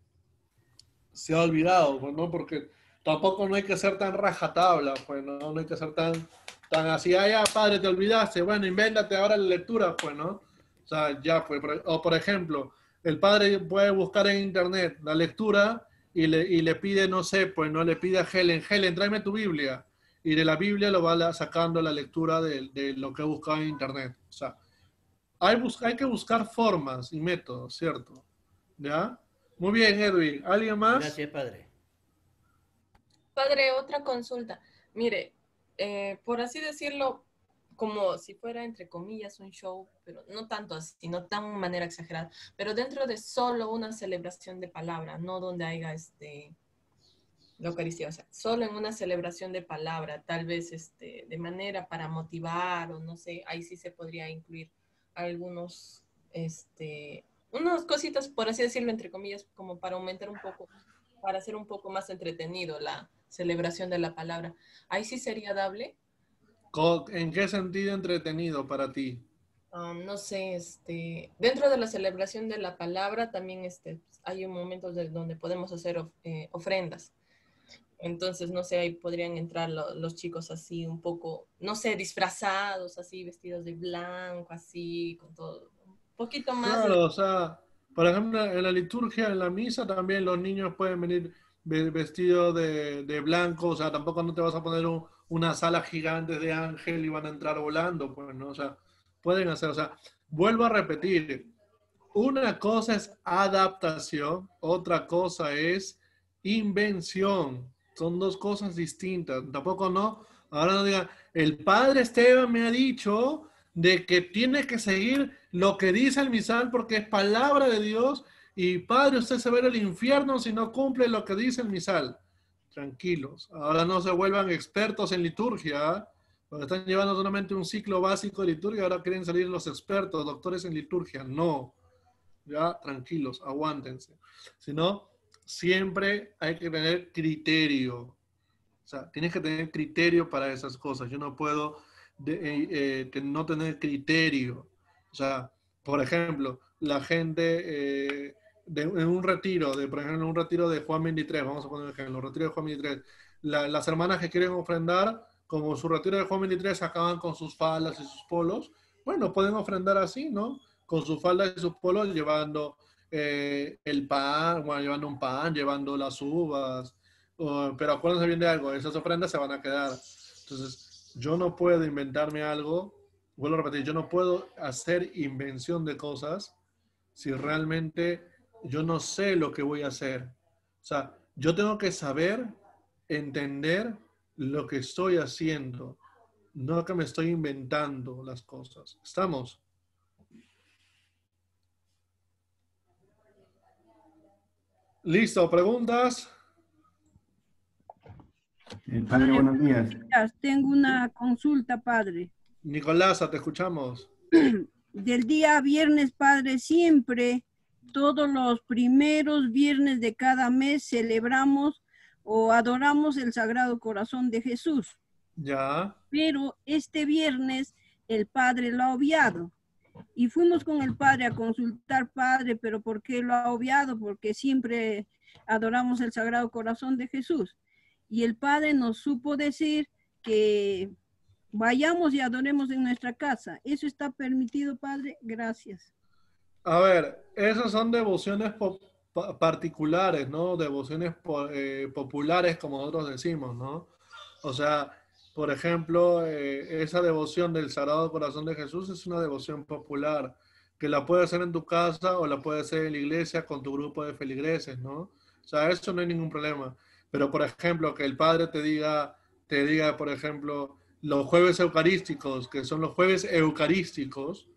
se ha olvidado, pues no, porque tampoco no hay que ser tan rajatabla, pues no, no hay que ser tan así, ya padre, te olvidaste, bueno, invéntate ahora la lectura, pues no. O sea, ya, pues, o por ejemplo, el padre puede buscar en internet la lectura y le pide, no sé, pues no le pide a Helen, tráeme tu Biblia. Y de la Biblia lo va sacando la lectura de lo que ha buscado en internet. O sea, hay que buscar formas y métodos, ¿cierto? ¿Ya? Muy bien, Edwin. ¿Alguien más?
Gracias, padre.
Padre, otra consulta. Mire, por así decirlo, como si fuera entre comillas un show, pero no tanto así, no tan de manera exagerada, pero dentro de solo una celebración de palabra, no donde haya la Eucaristía, o sea, solo en una celebración de palabra, tal vez de manera para motivar o no sé, ahí sí se podría incluir algunos, unas cositas, por así decirlo, entre comillas, como para aumentar un poco, para hacer un poco más entretenido la celebración de la palabra. Ahí sí sería dable.
¿En qué sentido entretenido para ti?
No sé, dentro de la celebración de la palabra también hay momentos donde podemos hacer ofrendas. Entonces, no sé, ahí podrían entrar los chicos así un poco, no sé, disfrazados, así, vestidos de blanco, así, con todo. Un poquito más de...
Claro, o sea, por ejemplo, en la liturgia, en la misa, también los niños pueden venir vestidos de blanco, o sea, tampoco no te vas a poner una sala gigante de ángel y van a entrar volando, pues, ¿no? O sea, pueden hacer, o sea, vuelvo a repetir, una cosa es adaptación, otra cosa es invención. Son dos cosas distintas. Tampoco no, ahora no digan, el padre Esteban me ha dicho de que tiene que seguir lo que dice el misal porque es palabra de Dios y padre, usted se va a ir al infierno si no cumple lo que dice el misal. Tranquilos, ahora no se vuelvan expertos en liturgia, ¿ah? Porque están llevando solamente un ciclo básico de liturgia, ahora quieren salir los expertos, doctores en liturgia. No, ya tranquilos, aguántense. Si no, siempre hay que tener criterio. O sea, tienes que tener criterio para esas cosas. Yo no puedo no tener criterio. O sea, por ejemplo, la gente en un retiro, por ejemplo, en un retiro de Juan 23, vamos a poner un ejemplo, un retiro de Juan 23, las hermanas que quieren ofrendar, como su retiro de Juan 23 acaban con sus faldas y sus polos, bueno, pueden ofrendar así, ¿no? Con sus faldas y sus polos, llevando el pan, bueno, llevando un pan, llevando las uvas, pero acuérdense bien de algo, esas ofrendas se van a quedar. Entonces, yo no puedo inventarme algo, vuelvo a repetir, yo no puedo hacer invención de cosas si realmente yo no sé lo que voy a hacer. O sea, yo tengo que saber, entender lo que estoy haciendo, no que me estoy inventando las cosas. ¿Estamos? ¿Listo? ¿Preguntas?
Padre, buenos días.
Tengo una consulta, padre.
Nicolasa, te escuchamos.
Del día viernes, padre, siempre, todos los primeros viernes de cada mes celebramos o adoramos el Sagrado Corazón de Jesús.
Ya.
Pero este viernes el padre lo ha obviado. Y fuimos con el padre a consultar, padre, pero ¿por qué lo ha obviado? Porque siempre adoramos el Sagrado Corazón de Jesús. Y el padre nos supo decir que vayamos y adoremos en nuestra casa. ¿Eso está permitido, padre? Gracias.
A ver, esas son devociones particulares, ¿no? Devociones populares, como nosotros decimos, ¿no? O sea, por ejemplo, esa devoción del Sagrado Corazón de Jesús es una devoción popular, que la puedes hacer en tu casa o la puedes hacer en la iglesia con tu grupo de feligreses, ¿no? O sea, eso no hay ningún problema. Pero, por ejemplo, que el Padre te diga, por ejemplo, los jueves eucarísticos, que son los jueves eucarísticos,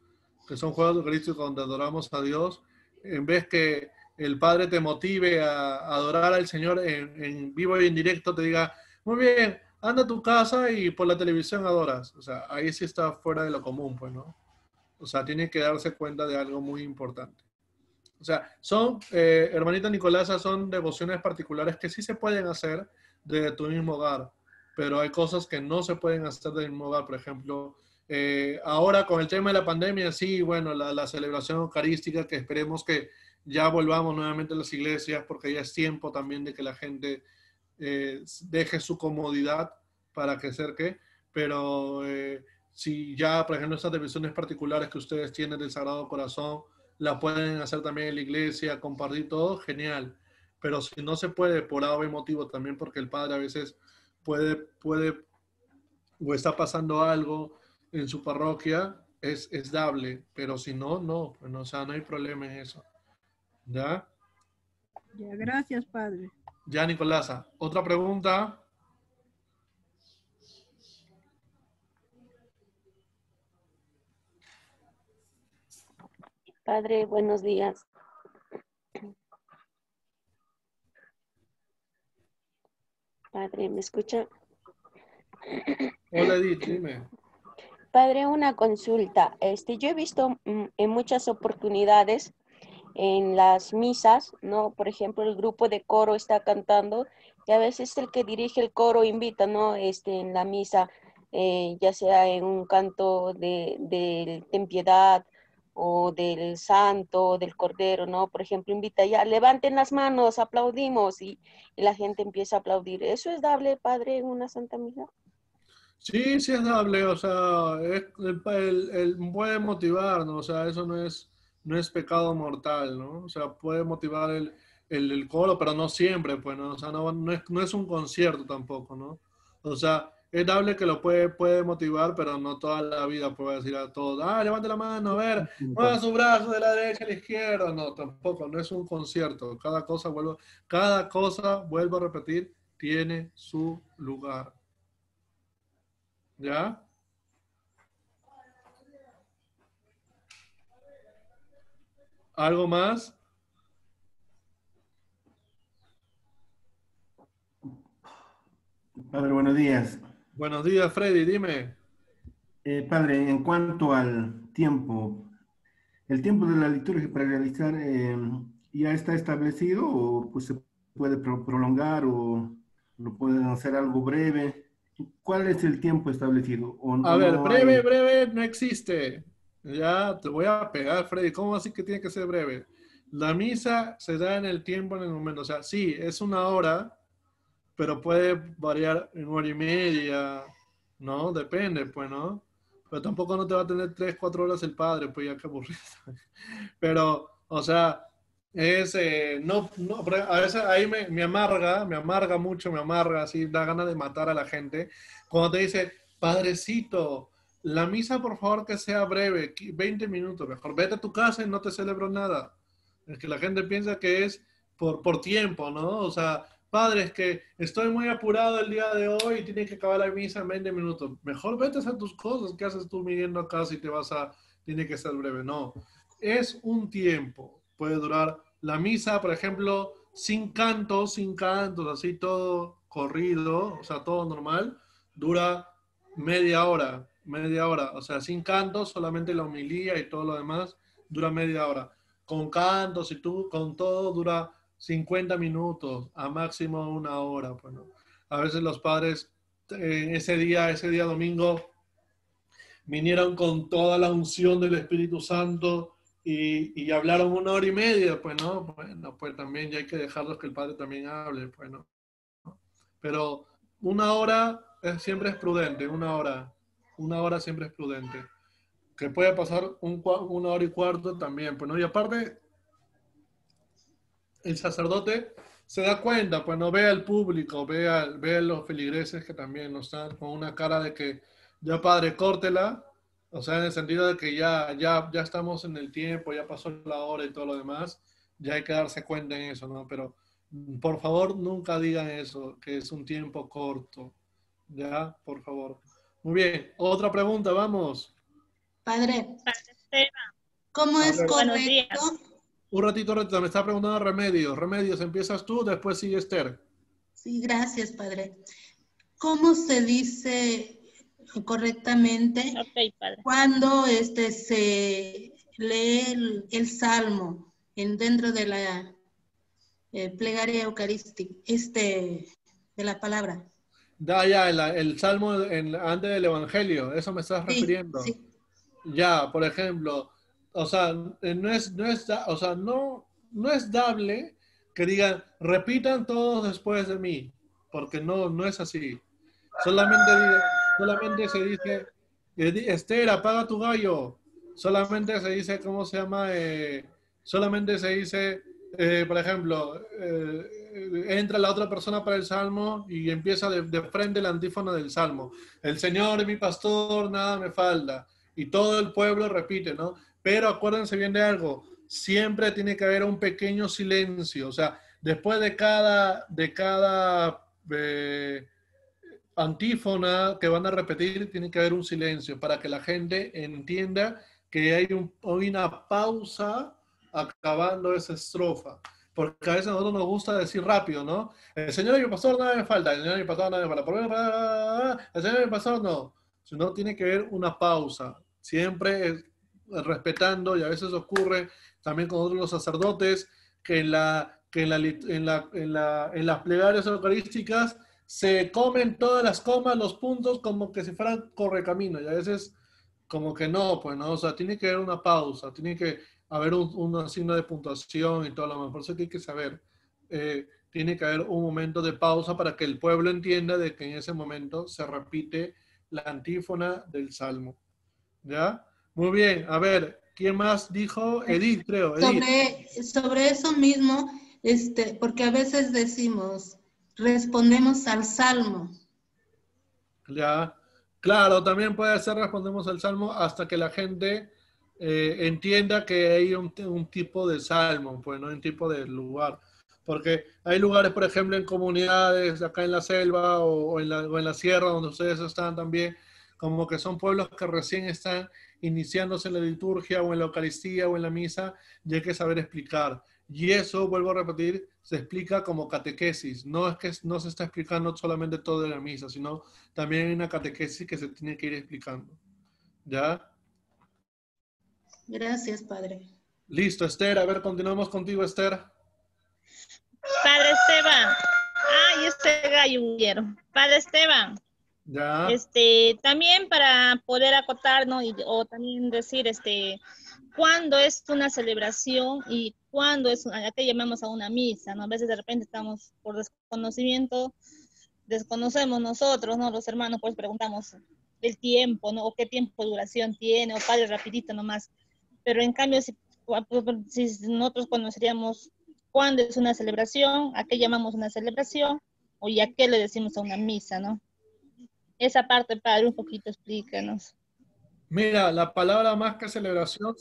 que son juegos eucarísticos donde adoramos a Dios, en vez que el Padre te motive a adorar al Señor en vivo y en directo, te diga, muy bien, anda a tu casa y por la televisión adoras. O sea, ahí sí está fuera de lo común, pues, ¿no? O sea, tiene que darse cuenta de algo muy importante. O sea, hermanita Nicolasa, son devociones particulares que sí se pueden hacer desde tu mismo hogar, pero hay cosas que no se pueden hacer del mismo hogar. Por ejemplo, ahora con el tema de la pandemia, sí, bueno, la celebración eucarística, que esperemos que ya volvamos nuevamente a las iglesias, porque ya es tiempo también de que la gente deje su comodidad para que acerque, pero si ya, por ejemplo, estas devociones particulares que ustedes tienen del Sagrado Corazón, la pueden hacer también en la iglesia, compartir todo, genial. Pero si no se puede, por A o B motivo, también porque el padre a veces puede o está pasando algo en su parroquia, es dable. Pero si no, no. Bueno, o sea, no hay problema en eso. ¿Ya?
Ya, gracias, padre.
Ya, Nicolasa. ¿Otra pregunta?
Padre, buenos días. Padre, ¿me escucha?
Hola, Edith, dime.
Padre, una consulta. Yo he visto en muchas oportunidades en las misas, ¿no? Por ejemplo, el grupo de coro está cantando y a veces el que dirige el coro invita, ¿no? En la misa, ya sea en un canto de Ten Piedad o del santo, del cordero, ¿no? Por ejemplo, invita ya, levanten las manos, aplaudimos y la gente empieza a aplaudir. ¿Eso es dable, padre, en una Santa Misa?
Sí, sí es dable, o sea, puede motivarnos, o sea, eso no es pecado mortal, ¿no? O sea, puede motivar el coro, pero no siempre, pues, ¿no? O sea, no es un concierto tampoco, ¿no? O sea, es dable que puede motivar, pero no toda la vida puede decir a todos, levante la mano, a ver, mueva su brazo de la derecha a la izquierda. No, tampoco, no es un concierto. Cada cosa, vuelvo a repetir, tiene su lugar. ¿Ya? ¿Algo más?
Padre, buenos días.
Buenos días, Freddy, dime.
Padre, en cuanto al tiempo, ¿el tiempo de la liturgia para realizar ya está establecido o pues se puede prolongar o lo pueden hacer algo breve? ¿Cuál es el tiempo establecido?
A ver,
No hay...
breve no existe. Ya te voy a pegar, Freddy. ¿Cómo así que tiene que ser breve? La misa se da en el tiempo, en el momento. O sea, sí, es una hora, pero puede variar en hora y media, ¿no? Depende, pues, ¿no? Pero tampoco no te va a tener 3, 4 horas el padre, pues ya que aburrido. Pero, o sea, pero a veces ahí me amarga mucho, así da ganas de matar a la gente. Cuando te dice, padrecito, la misa por favor que sea breve, 20 minutos, mejor vete a tu casa y no te celebro nada. Es que la gente piensa que es por tiempo, ¿no? O sea, padre, es que estoy muy apurado el día de hoy y tiene que acabar la misa en 20 minutos. Mejor vete a hacer tus cosas. ¿Qué haces tú viniendo a casa y tiene que ser breve? No, es un tiempo. Puede durar la misa, por ejemplo, sin cantos, así todo corrido, o sea, todo normal, dura media hora, o sea, sin cantos, solamente la homilía y todo lo demás, dura media hora. Con cantos y con todo dura 50 minutos, a máximo una hora. Bueno, a veces los padres ese día domingo vinieron con toda la unción del Espíritu Santo y hablaron una hora y media, pues no, bueno, pues también ya hay que dejarlos que el Padre también hable, pues no. Pero una hora siempre es prudente, una hora siempre es prudente. Que puede pasar una hora y cuarto también, pues no, y aparte el sacerdote se da cuenta, pues no ve al público, ve a los feligreses que también no están con una cara de que ya padre, córtela, o sea, en el sentido de que ya estamos en el tiempo, ya pasó la hora y todo lo demás, ya hay que darse cuenta en eso, ¿no? Pero por favor nunca digan eso, que es un tiempo corto, ya, por favor. Muy bien, otra pregunta, vamos.
Padre, ¿cómo es correcto?
Un ratito, me está preguntando Remedios. Remedios, empiezas tú, después sigue Esther.
Sí, gracias, padre. ¿Cómo se dice correctamente cuando se lee el salmo dentro de la plegaria eucarística, de la palabra?
Ya, el salmo antes del Evangelio, eso me estás refiriendo.
Sí.
Ya, por ejemplo, o sea, no es dable que digan, repitan todos después de mí, porque no es así. Solamente se dice, Esther, apaga tu gallo. Solamente se dice, ¿cómo se llama? Solamente se dice, por ejemplo, entra la otra persona para el salmo y empieza de frente la antífona del salmo. El Señor es mi pastor, nada me falta. Y todo el pueblo repite, ¿no? Pero acuérdense bien de algo, siempre tiene que haber un pequeño silencio, o sea, después de cada antífona que van a repetir, tiene que haber un silencio para que la gente entienda que hay una pausa acabando esa estrofa. Porque a veces a nosotros nos gusta decir rápido, ¿no? El Señor y mi pastor nada me falta, el Señor y mi pastor nada me falta. El Señor y mi pastor no. Sino tiene que haber una pausa. Siempre respetando, y a veces ocurre también con otros los sacerdotes, que en las plegarias eucarísticas se comen todas las comas, los puntos, como que si fueran correcaminos. Y a veces como que no, pues no, o sea, tiene que haber una pausa, tiene que haber un signo de puntuación y todo lo demás. Por eso que hay que saber, tiene que haber un momento de pausa para que el pueblo entienda de que en ese momento se repite la antífona del Salmo. ¿Ya? Muy bien, a ver, ¿quién más dijo? Edith, creo. Edith.
Sobre eso mismo, porque a veces decimos, respondemos al Salmo.
Ya, claro, también puede ser respondemos al Salmo hasta que la gente entienda que hay un tipo de Salmo, pues no un tipo de lugar. Porque hay lugares, por ejemplo, en comunidades acá en la selva o en la sierra donde ustedes están también, como que son pueblos que recién están iniciándose en la liturgia o en la Eucaristía o en la misa, y hay que saber explicar. Y eso, vuelvo a repetir, se explica como catequesis. No es que no se está explicando solamente todo de la misa, sino también hay una catequesis que se tiene que ir explicando. ¿Ya?
Gracias, padre.
Listo, Esther. A ver, continuamos contigo, Esther.
Padre Esteban. Ay, este gallo huyeron. Padre Esteban.
Ya.
También para poder acotar, ¿no? O también decir, cuándo es una celebración y cuándo es, a qué llamamos a una misa, ¿no? A veces de repente estamos por desconocimiento, desconocemos nosotros, ¿no? Los hermanos, pues preguntamos el tiempo, ¿no? O qué tiempo de duración tiene, o padre, rapidito nomás. Pero en cambio, si nosotros conoceríamos cuándo es una celebración, a qué llamamos una celebración, o y a qué le decimos a una misa, ¿no? Esa parte, padre, un poquito explícanos.
Mira, la palabra más que celebración,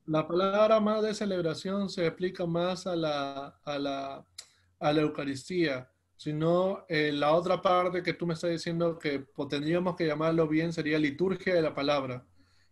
la palabra más de celebración se aplica más a la Eucaristía, sino la otra parte que tú me estás diciendo que tendríamos que llamarlo bien sería liturgia de la palabra,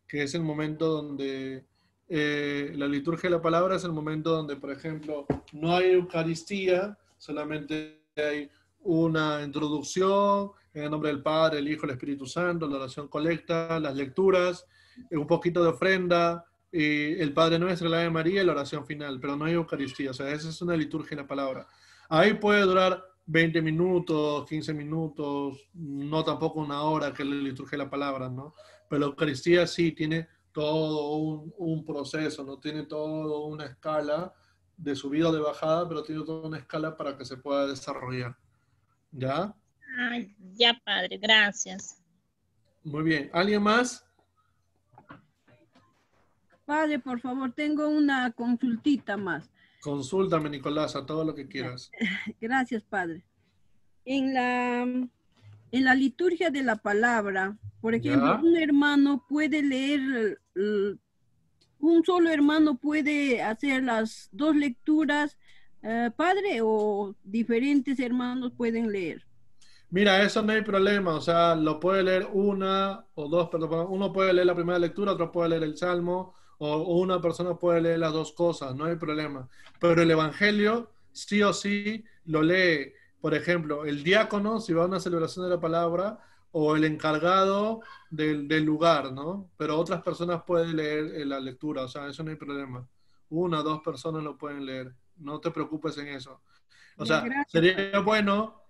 que es el momento donde la liturgia de la palabra es el momento donde, por ejemplo, no hay Eucaristía, solamente hay una introducción en el nombre del Padre, el Hijo, el Espíritu Santo, la oración colecta, las lecturas, un poquito de ofrenda, y el Padre Nuestro, la Ave María y la oración final, pero no hay Eucaristía. O sea, esa es una liturgia de la palabra. Ahí puede durar 20 minutos, 15 minutos, no tampoco una hora, que es la liturgia de la palabra, ¿no? Pero la Eucaristía sí tiene todo un proceso, ¿no? Tiene toda una escala de subida o de bajada, pero tiene toda una escala para que se pueda desarrollar. ¿Ya?
Ay, ya, padre, gracias.
Muy bien. ¿Alguien más?
Padre, por favor, tengo una consultita más.
Consúltame, Nicolás, a todo lo que quieras.
Gracias, padre. En la liturgia de la palabra, por ejemplo,
¿Ya?
un hermano puede leer, un solo hermano puede hacer las dos lecturas, padre, o diferentes hermanos pueden leer.
Mira, eso no hay problema, o sea, lo puede leer una o dos, perdón, uno puede leer la primera lectura, otro puede leer el Salmo, o una persona puede leer las dos cosas, no hay problema. Pero el Evangelio, sí o sí, lo lee, por ejemplo, el diácono, si va a una celebración de la palabra, o el encargado del lugar, ¿no? Pero otras personas pueden leer la lectura, o sea, eso no hay problema. Una o dos personas lo pueden leer, no te preocupes en eso. O sea, sería bueno,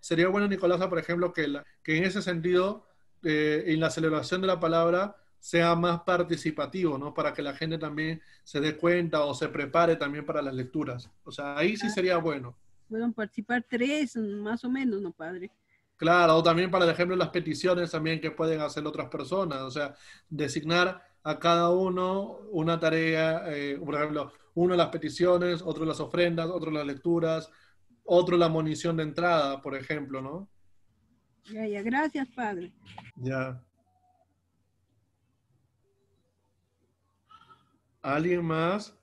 Nicolasa, por ejemplo, que en ese sentido, en la celebración de la palabra, sea más participativo, ¿no? Para que la gente también se dé cuenta o se prepare también para las lecturas. O sea, ahí sí sería bueno.
Pueden participar 3, más o menos, ¿no, padre?
Claro, o también para, por ejemplo, las peticiones también que pueden hacer otras personas. O sea, designar a cada uno una tarea, por ejemplo, uno las peticiones, otro las ofrendas, otro las lecturas, otro la munición de entrada, por ejemplo, ¿no?
Ya, gracias, padre.
Ya. ¿Alguien más?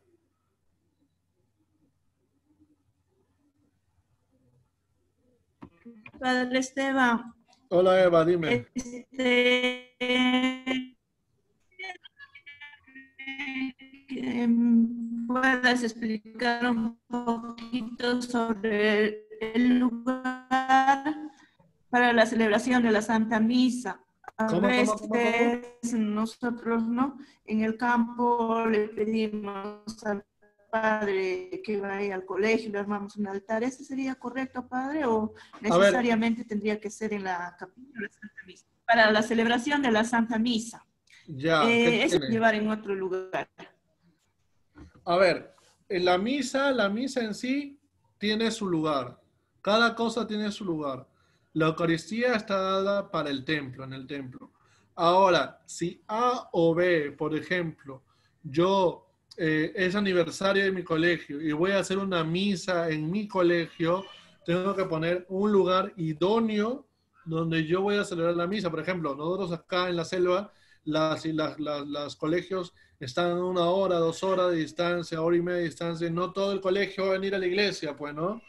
Padre Esteban.
Hola, Eva, dime.
Que puedas explicar un poquito sobre el lugar para la celebración de la Santa Misa. A veces nosotros, ¿no? En el campo le pedimos al padre que vaya al colegio, le armamos un altar. ¿Ese sería correcto, padre? ¿O necesariamente tendría que ser en la capilla de la Santa Misa? Para la celebración de la Santa Misa.
Ya, ¿qué
Es
tiene?
llevar en otro lugar.
A ver, en la misa en sí tiene su lugar. Cada cosa tiene su lugar. La Eucaristía está dada para el templo, en el templo. Ahora, si A o B, por ejemplo, yo es aniversario de mi colegio y voy a hacer una misa en mi colegio, tengo que poner un lugar idóneo donde yo voy a celebrar la misa. Por ejemplo, nosotros acá en la selva, los colegios están a 1 hora, 2 horas de distancia, hora y media de distancia. No todo el colegio va a venir a la iglesia, pues, ¿no?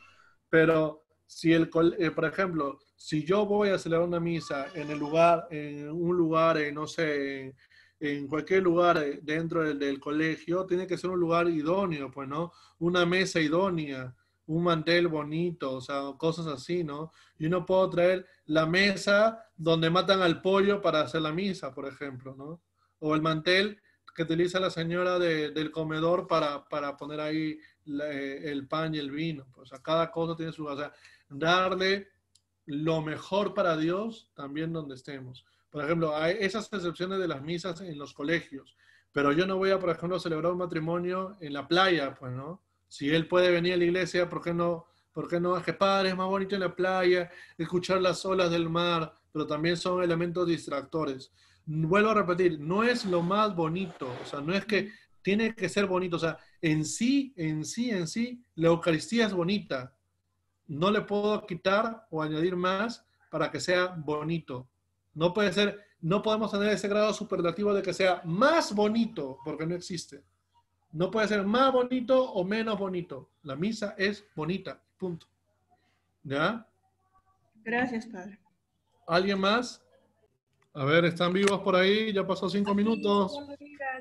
Pero si por ejemplo, si yo voy a celebrar una misa en el lugar, en un lugar, no sé, en cualquier lugar dentro del colegio, tiene que ser un lugar idóneo, pues, ¿no? Una mesa idónea, un mantel bonito, o sea, cosas así, ¿no? Yo no puedo traer la mesa donde matan al pollo para hacer la misa, por ejemplo, ¿no? O el mantel que utiliza la señora del comedor para poner ahí el pan y el vino. Pues a cada cosa tiene su... O sea, darle lo mejor para Dios también donde estemos. Por ejemplo, hay esas excepciones de las misas en los colegios, pero yo no voy a, por ejemplo, celebrar un matrimonio en la playa, pues, ¿no? Si él puede venir a la iglesia, ¿por qué no? ¿Por qué no? Es que padre, es más bonito en la playa, escuchar las olas del mar, pero también son elementos distractores. Vuelvo a repetir, no es lo más bonito, o sea, no es que tiene que ser bonito, o sea, en sí, la Eucaristía es bonita. No le puedo quitar o añadir más para que sea bonito. No puede ser, no podemos tener ese grado superlativo de que sea más bonito, porque no existe. No puede ser más bonito o menos bonito. La misa es bonita, punto. ¿Ya?
Gracias, padre.
¿Alguien más? A ver, ¿están vivos por ahí? Ya pasó 5 minutos.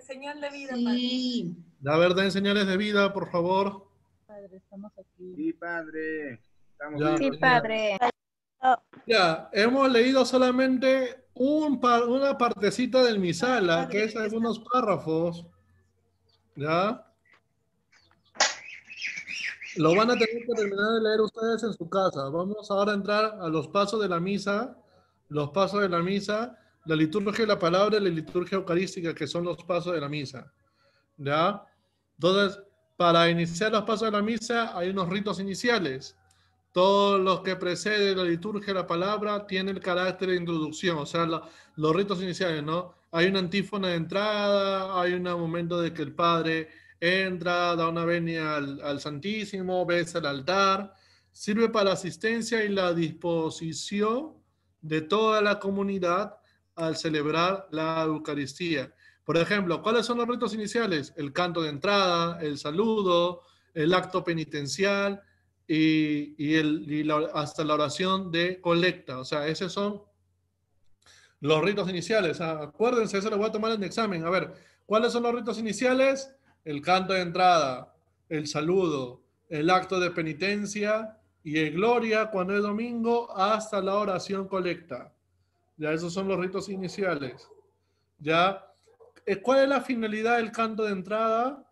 Señal de vida,
sí.
A ver, den señales de vida, por favor.
Padre, estamos aquí.
Sí, padre. Estamos
Ya,
vivos.
Sí, padre.
Ya, hemos leído solamente una partecita del misal, que es algunos párrafos. ¿Ya? Lo van a tener que terminar de leer ustedes en su casa. Vamos ahora a entrar a los pasos de la misa. Los pasos de la misa, la liturgia de la palabra y la liturgia eucarística, que son los pasos de la misa. ¿Ya? Entonces, para iniciar los pasos de la misa hay unos ritos iniciales. Todos los que preceden la liturgia de la palabra tienen el carácter de introducción, o sea, los ritos iniciales, ¿no? Hay una antífona de entrada, hay un momento de que el Padre entra, da una venia al Santísimo, besa el altar, sirve para la asistencia y la disposición de toda la comunidad al celebrar la Eucaristía. Por ejemplo, ¿cuáles son los ritos iniciales? El canto de entrada, el saludo, el acto penitencial, hasta la oración de colecta. O sea, esos son los ritos iniciales. Acuérdense, eso lo voy a tomar en el examen. A ver, ¿cuáles son los ritos iniciales? El canto de entrada, el saludo, el acto de penitencia y el gloria cuando es domingo hasta la oración colecta. Ya, esos son los ritos iniciales. Ya, ¿cuál es la finalidad del canto de entrada?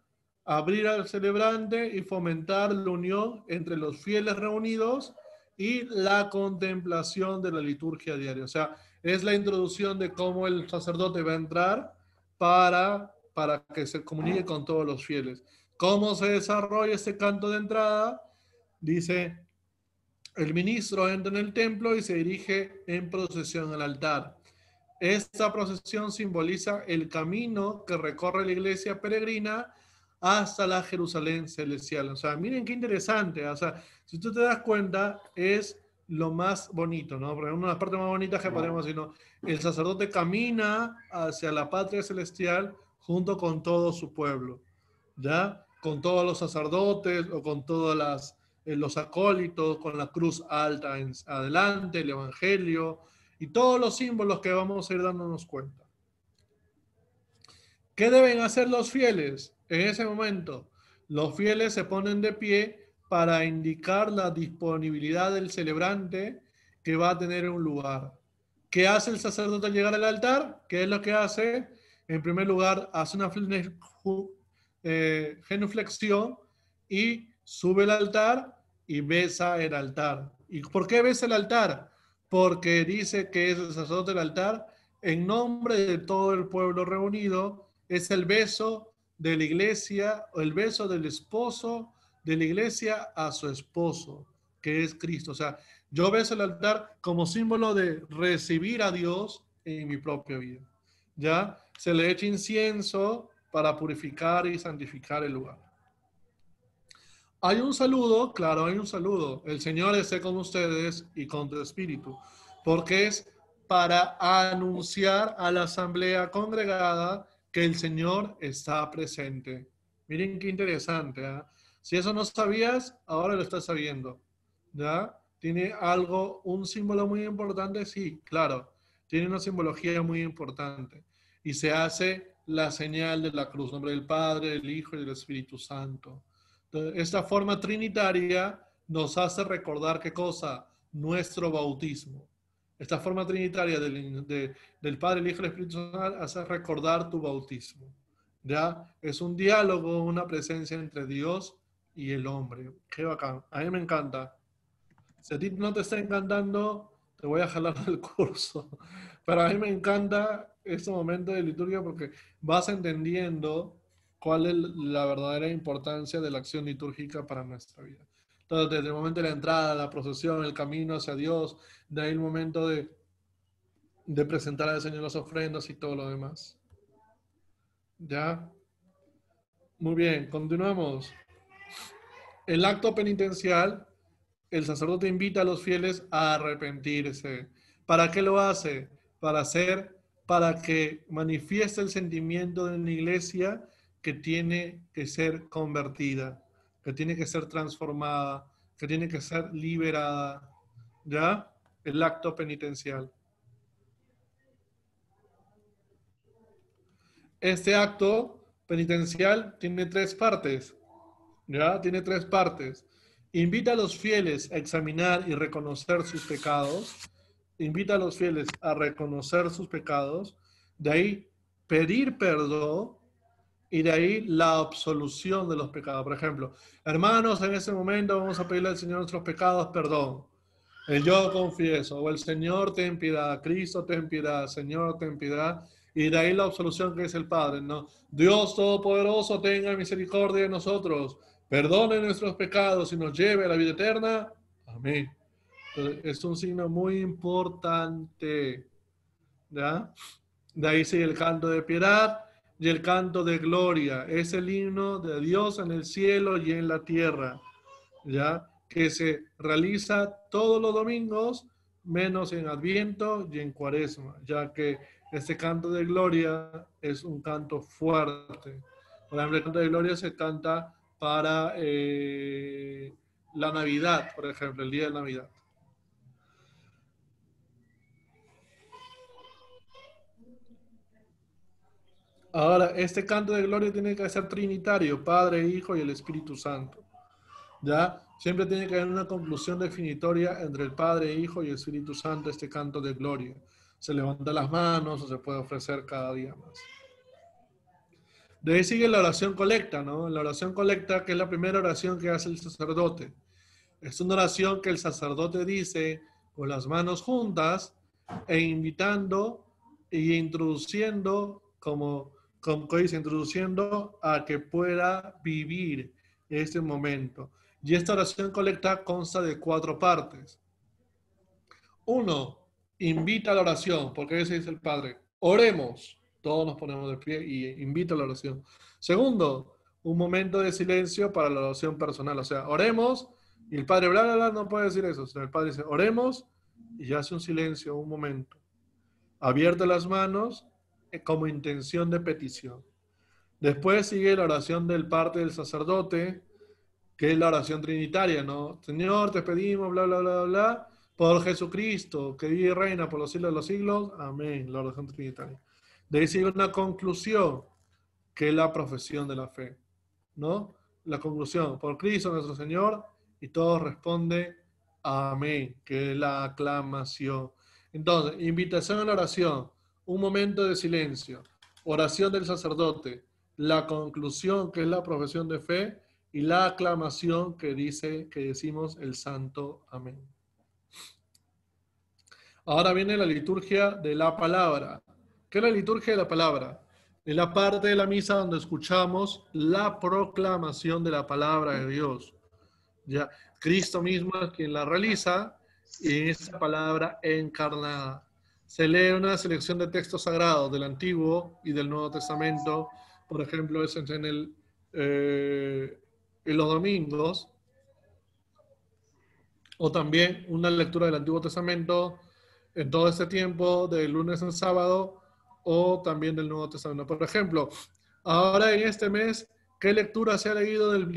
Abrir al celebrante y fomentar la unión entre los fieles reunidos y la contemplación de la liturgia diaria. O sea, es la introducción de cómo el sacerdote va a entrar para que se comunique con todos los fieles. ¿Cómo se desarrolla este canto de entrada? Dice, el ministro entra en el templo y se dirige en procesión al altar. Esta procesión simboliza el camino que recorre la iglesia peregrina hasta la Jerusalén celestial. O sea, miren qué interesante. O sea, si tú te das cuenta, es lo más bonito, ¿no? Porque una de las partes más bonitas que podemos decir, ¿no? El sacerdote camina hacia la patria celestial junto con todo su pueblo, ¿ya? Con todos los sacerdotes o con todos los acólitos, con la cruz alta adelante, el evangelio y todos los símbolos que vamos a ir dándonos cuenta. ¿Qué deben hacer los fieles? En ese momento, los fieles se ponen de pie para indicar la disponibilidad del celebrante que va a tener un lugar. ¿Qué hace el sacerdote al llegar al altar? ¿Qué es lo que hace? En primer lugar, hace una genuflexión y sube al altar y besa el altar. ¿Y por qué besa el altar? Porque dice que es el sacerdote del altar en nombre de todo el pueblo reunido, es el beso de la iglesia, o el beso del esposo de la iglesia a su esposo, que es Cristo. O sea, yo beso el altar como símbolo de recibir a Dios en mi propia vida. ¿Ya? Se le echa incienso para purificar y santificar el lugar. Hay un saludo, claro, hay un saludo. El Señor esté con ustedes y con tu espíritu, porque es para anunciar a la asamblea congregada que el Señor está presente. Miren qué interesante, ¿eh? Si eso no sabías, ahora lo estás sabiendo. ¿Ya? ¿Tiene algo, un símbolo muy importante? Sí, claro. Tiene una simbología muy importante. Y se hace la señal de la cruz, en nombre del Padre, del Hijo y del Espíritu Santo. Entonces, esta forma trinitaria nos hace recordar ¿qué cosa? Nuestro bautismo. Esta forma trinitaria del Padre, el Hijo y el Espíritu Santo hace recordar tu bautismo. ¿Ya? Es un diálogo, una presencia entre Dios y el hombre. Qué bacán. A mí me encanta. Si a ti no te está encantando, te voy a jalar del curso. Pero a mí me encanta este momento de liturgia porque vas entendiendo cuál es la verdadera importancia de la acción litúrgica para nuestra vida. Entonces, desde el momento de la entrada, la procesión, el camino hacia Dios, de ahí el momento de presentar al Señor las ofrendas y todo lo demás. ¿Ya? Muy bien, continuamos. El acto penitencial, el sacerdote invita a los fieles a arrepentirse. ¿Para qué lo hace? Para que manifieste el sentimiento de una iglesia que tiene que ser convertida, que tiene que ser transformada, que tiene que ser liberada. ¿Ya? El acto penitencial. Este acto penitencial tiene 3 partes. ¿Ya? Tiene 3 partes. Invita a los fieles a examinar y reconocer sus pecados. Invita a los fieles a reconocer sus pecados. De ahí pedir perdón. Y de ahí la absolución de los pecados. Por ejemplo, hermanos, en este momento vamos a pedirle al Señor nuestros pecados perdón. El yo confieso. O el Señor ten piedad. Cristo ten piedad. Señor ten piedad. Y de ahí la absolución que es el Padre, ¿no? Dios Todopoderoso tenga misericordia de nosotros. Perdone nuestros pecados y nos lleve a la vida eterna. Amén. Entonces, es un signo muy importante. ¿Ya? De ahí sigue el canto de piedad y el canto de gloria. Es el himno de Dios en el cielo y en la tierra. ¿Ya? Que se realiza todos los domingos, menos en Adviento y en Cuaresma, ya que este canto de gloria es un canto fuerte. Por ejemplo, el canto de gloria se canta para la Navidad, por ejemplo, el día de Navidad. Ahora, este canto de gloria tiene que ser trinitario, Padre, Hijo y el Espíritu Santo. ¿Ya? Siempre tiene que haber una conclusión definitoria entre el Padre, Hijo y el Espíritu Santo, este canto de gloria. Se levanta las manos o se puede ofrecer cada día más. De ahí sigue la oración colecta, ¿no? La oración colecta, que es la primera oración que hace el sacerdote. Es una oración que el sacerdote dice con las manos juntas e invitando e introduciendo, como dice, introduciendo a que pueda vivir este momento. Y esta oración colecta consta de 4 partes. 1, invita a la oración, porque ese dice el Padre. Oremos. Todos nos ponemos de pie y invita a la oración. 2, un momento de silencio para la oración personal. O sea, oremos y el Padre bla, bla, bla, no puede decir eso. O sea, el Padre dice, oremos y hace un silencio, un momento. Abierto las manos como intención de petición. Después sigue la oración del parte del sacerdote, que es la oración trinitaria, ¿no? Señor, te pedimos, bla, bla, bla, bla, por Jesucristo, que vive y reina por los siglos de los siglos. Amén, la oración trinitaria. De ahí sigue una conclusión, que es la profesión de la fe, ¿no? La conclusión, por Cristo nuestro Señor, y todos responden amén, que es la aclamación. Entonces, invitación a la oración, un momento de silencio, oración del sacerdote, la conclusión, que es la profesión de fe, y la aclamación que decimos el santo amén. Ahora viene la liturgia de la palabra. ¿Qué es la liturgia de la palabra? Es la parte de la misa donde escuchamos la proclamación de la palabra de Dios. Ya, Cristo mismo es quien la realiza y esa palabra encarnada. Se lee una selección de textos sagrados del Antiguo y del Nuevo Testamento. Por ejemplo, es en los domingos, o también una lectura del Antiguo Testamento en todo este tiempo, de lunes a sábado, o también del Nuevo Testamento. Por ejemplo, ahora en este mes, ¿qué lectura se ha leído en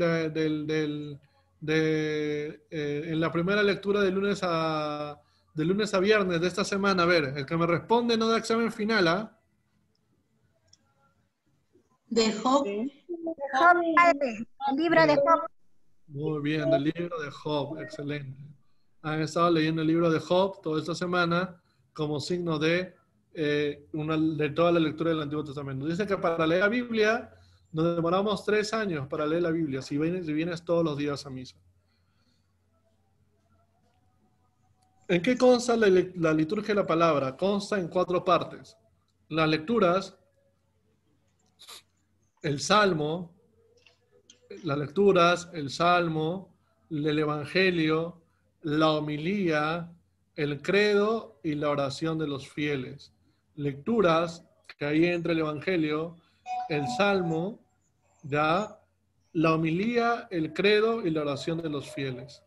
la primera lectura de lunes a viernes de esta semana? A ver, el que me responde no da examen final, ¿ah?
De Job.
De Job, padre. El libro de Job.
Muy bien, del libro de Job, excelente. Han estado leyendo el libro de Job toda esta semana como signo de toda la lectura del Antiguo Testamento. Dice que para leer la Biblia nos demoramos 3 años para leer la Biblia, si vienes todos los días a misa. ¿En qué consta la liturgia de la palabra? Consta en 4 partes. Las lecturas, el Salmo, el Evangelio, la homilía, el credo y la oración de los fieles. Lecturas que hay entre el Evangelio, el Salmo, ya, la homilía, el credo y la oración de los fieles.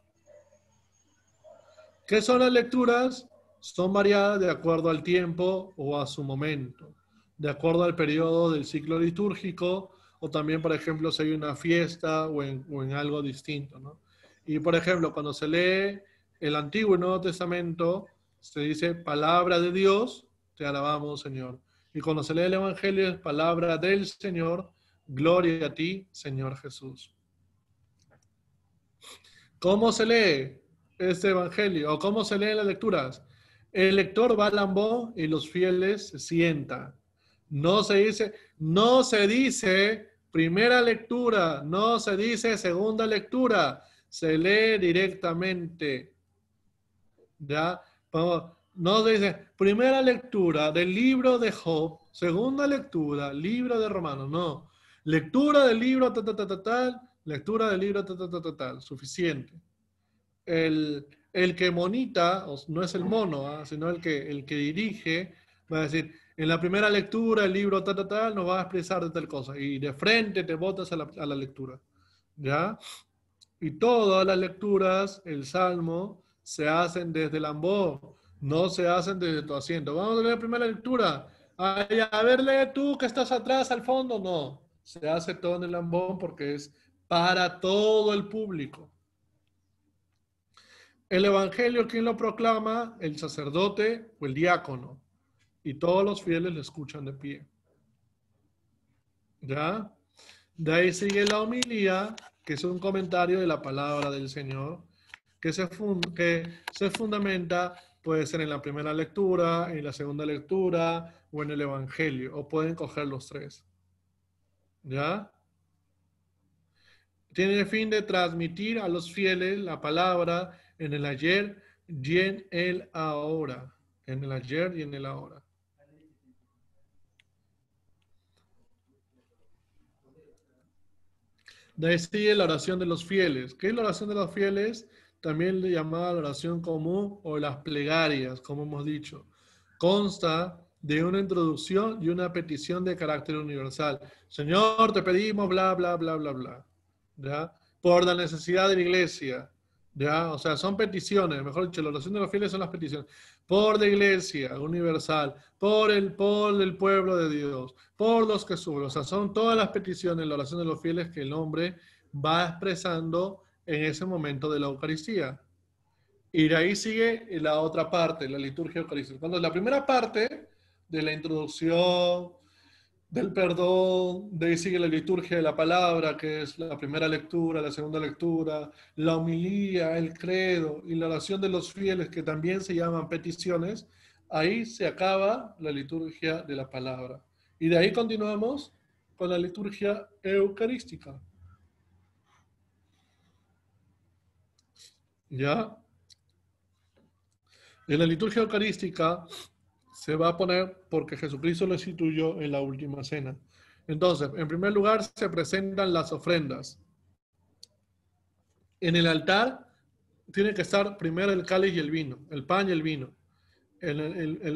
¿Qué son las lecturas? Son variadas de acuerdo al tiempo o a su momento, de acuerdo al periodo del ciclo litúrgico, o también, por ejemplo, si hay una fiesta o en algo distinto, ¿no? Y, por ejemplo, cuando se lee el Antiguo y Nuevo Testamento, se dice palabra de Dios, te alabamos, Señor. Y cuando se lee el Evangelio es palabra del Señor, gloria a ti, Señor Jesús. ¿Cómo se lee este Evangelio? ¿O cómo se leen las lecturas? El lector va al ambón y los fieles se sientan. No se dice primera lectura, no se dice segunda lectura, se lee directamente. ¿Ya? No se dice primera lectura del libro de Job, segunda lectura, libro de Romanos, no. Lectura del libro tal, lectura del libro tal, suficiente. El que monita, no es el mono, sino el que dirige, va a decir, en la primera lectura el libro tal, nos va a expresar de tal cosa, y de frente te botas a la lectura, ¿ya? Y todas las lecturas, el Salmo, se hacen desde el ambón, no se hacen desde tu asiento. Vamos a leer la primera lectura. Ay, a ver, lee tú que estás atrás, al fondo. No, se hace todo en el ambón porque es para todo el público. El Evangelio, ¿quién lo proclama? El sacerdote o el diácono. Y todos los fieles le escuchan de pie. ¿Ya? De ahí sigue la homilía, que es un comentario de la palabra del Señor, que se fundamenta, puede ser en la primera lectura, en la segunda lectura o en el Evangelio, o pueden coger los 3. ¿Ya? Tiene el fin de transmitir a los fieles la palabra en el ayer y en el ahora. En el ayer y en el ahora. De ahí sigue la oración de los fieles. ¿Qué es la oración de los fieles? También le llamaba la oración común o las plegarias, como hemos dicho. Consta de una introducción y una petición de carácter universal. Señor, te pedimos bla, bla, bla, bla, bla. ¿Ya? Por la necesidad de la iglesia. ¿Ya? O sea, son peticiones, mejor dicho, la oración de los fieles son las peticiones. Por la iglesia universal, por el pueblo de Dios, por los que sufren. O sea, son todas las peticiones, la oración de los fieles que el hombre va expresando en ese momento de la Eucaristía. Y de ahí sigue la otra parte, la liturgia eucarística. Cuando la primera parte de la introducción, del perdón, de ahí sigue la liturgia de la palabra, que es la primera lectura, la segunda lectura, la homilía, el credo y la oración de los fieles, que también se llaman peticiones. Ahí se acaba la liturgia de la palabra. Y de ahí continuamos con la liturgia eucarística. ¿Ya? En la liturgia eucarística se va a poner porque Jesucristo lo instituyó en la última cena. Entonces, en primer lugar, se presentan las ofrendas. En el altar tiene que estar primero el cáliz y el vino, el pan y el vino.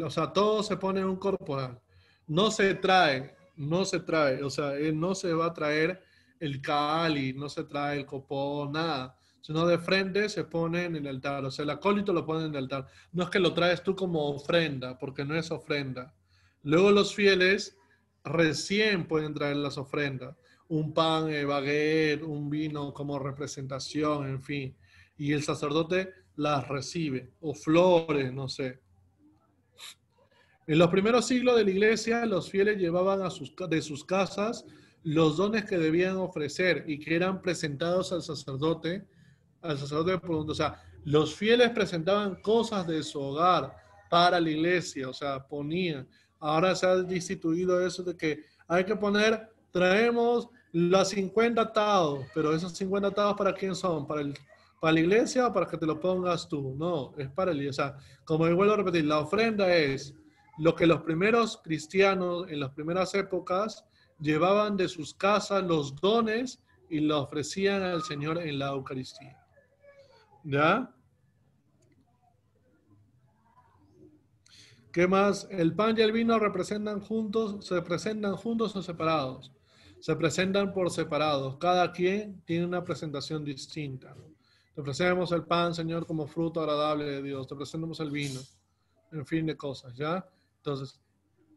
O sea, todo se pone en un corporal. No se trae, o sea, no se va a traer el cáliz, no se trae el copón, nada, sino de frente se pone en el altar. O sea, el acólito lo pone en el altar. No es que lo traes tú como ofrenda, porque no es ofrenda. Luego los fieles recién pueden traer las ofrendas. Un pan, baguette, un vino como representación, en fin. Y el sacerdote las recibe, o flores, no sé. En los primeros siglos de la iglesia, los fieles llevaban de sus casas los dones que debían ofrecer y que eran presentados al sacerdote. O sea, los fieles presentaban cosas de su hogar para la iglesia, o sea, ponían. Ahora se ha instituido eso de que hay que poner, traemos los 50 atados, pero esos 50 atados, ¿para quién son? ¿Para la iglesia o para que te lo pongas tú? No, es para la iglesia. O sea, como vuelvo a repetir, la ofrenda es lo que los primeros cristianos en las primeras épocas llevaban de sus casas los dones y lo ofrecían al Señor en la Eucaristía. ¿Ya? ¿Qué más? El pan y el vino se presentan juntos o separados. Se presentan por separados. Cada quien tiene una presentación distinta. Te presentamos el pan, Señor, como fruto agradable de Dios. Te presentamos el vino. En fin de cosas, ¿ya? Entonces,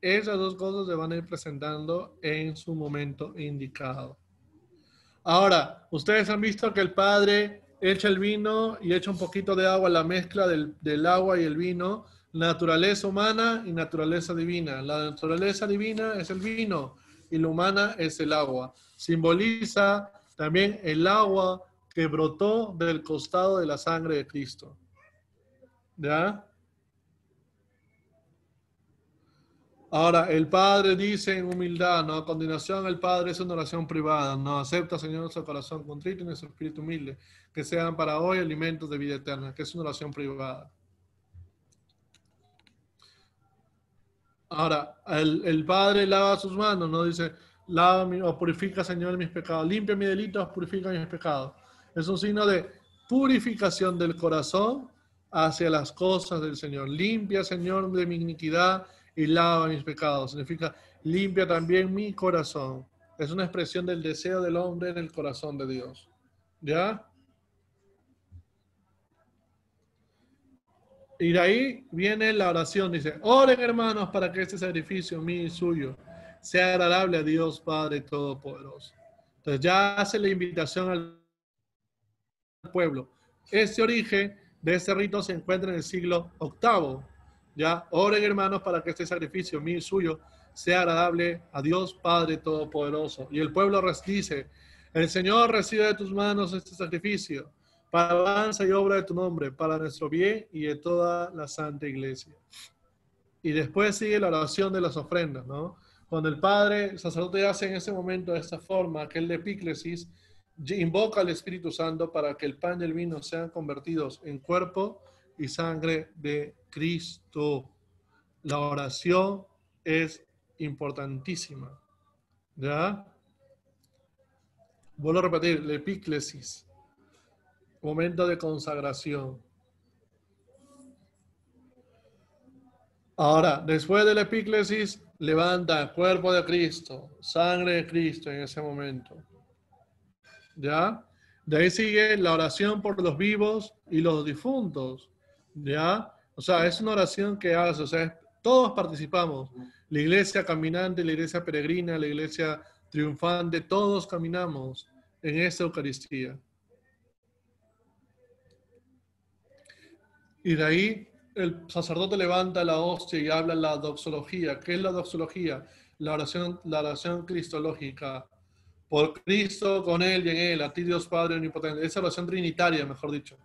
esas dos cosas se van a ir presentando en su momento indicado. Ahora, ustedes han visto que el Padre echa el vino y echa un poquito de agua, la mezcla del agua y el vino, naturaleza humana y naturaleza divina. La naturaleza divina es el vino y la humana es el agua. Simboliza también el agua que brotó del costado de la sangre de Cristo. ¿Ya? Ahora, el Padre dice en humildad, ¿no? A continuación, el Padre es una oración privada, ¿no? Acepta, Señor, nuestro corazón contrito y nuestro espíritu humilde, que sean para hoy alimentos de vida eterna, que es una oración privada. Ahora, el Padre lava sus manos, ¿no? Dice, lava o purifica, Señor, mis pecados, limpia mis delitos, purifica mis pecados. Es un signo de purificación del corazón hacia las cosas del Señor. Limpia, Señor, de mi iniquidad y lava mis pecados. Significa, limpia también mi corazón. Es una expresión del deseo del hombre en el corazón de Dios. ¿Ya? Y de ahí viene la oración. Dice, oren hermanos para que este sacrificio mío y suyo sea agradable a Dios Padre Todopoderoso. Entonces ya hace la invitación al pueblo. Este origen de este rito se encuentra en el siglo VIII. Ya, oren hermanos para que este sacrificio mío y suyo sea agradable a Dios Padre Todopoderoso. Y el pueblo dice, el Señor recibe de tus manos este sacrificio para alabanza y obra de tu nombre, para nuestro bien y de toda la Santa Iglesia. Y después sigue la oración de las ofrendas, ¿no? Cuando el Padre, el sacerdote hace en ese momento de esta forma, aquel de epíclesis, invoca al Espíritu Santo para que el pan y el vino sean convertidos en cuerpo y sangre de Cristo. La oración es importantísima. ¿Ya? Vuelvo a repetir, la epíclesis. Momento de consagración. Ahora, después de la epíclesis, levanta cuerpo de Cristo, sangre de Cristo en ese momento. ¿Ya? De ahí sigue la oración por los vivos y los difuntos. ¿Ya? O sea, es una oración que hace, o sea, todos participamos. La iglesia caminante, la iglesia peregrina, la iglesia triunfante, todos caminamos en esta Eucaristía. Y de ahí el sacerdote levanta la hostia y habla la doxología. ¿Qué es la doxología? La oración cristológica. Por Cristo, con Él y en Él, a ti Dios Padre Omnipotente. Esa oración trinitaria, mejor dicho.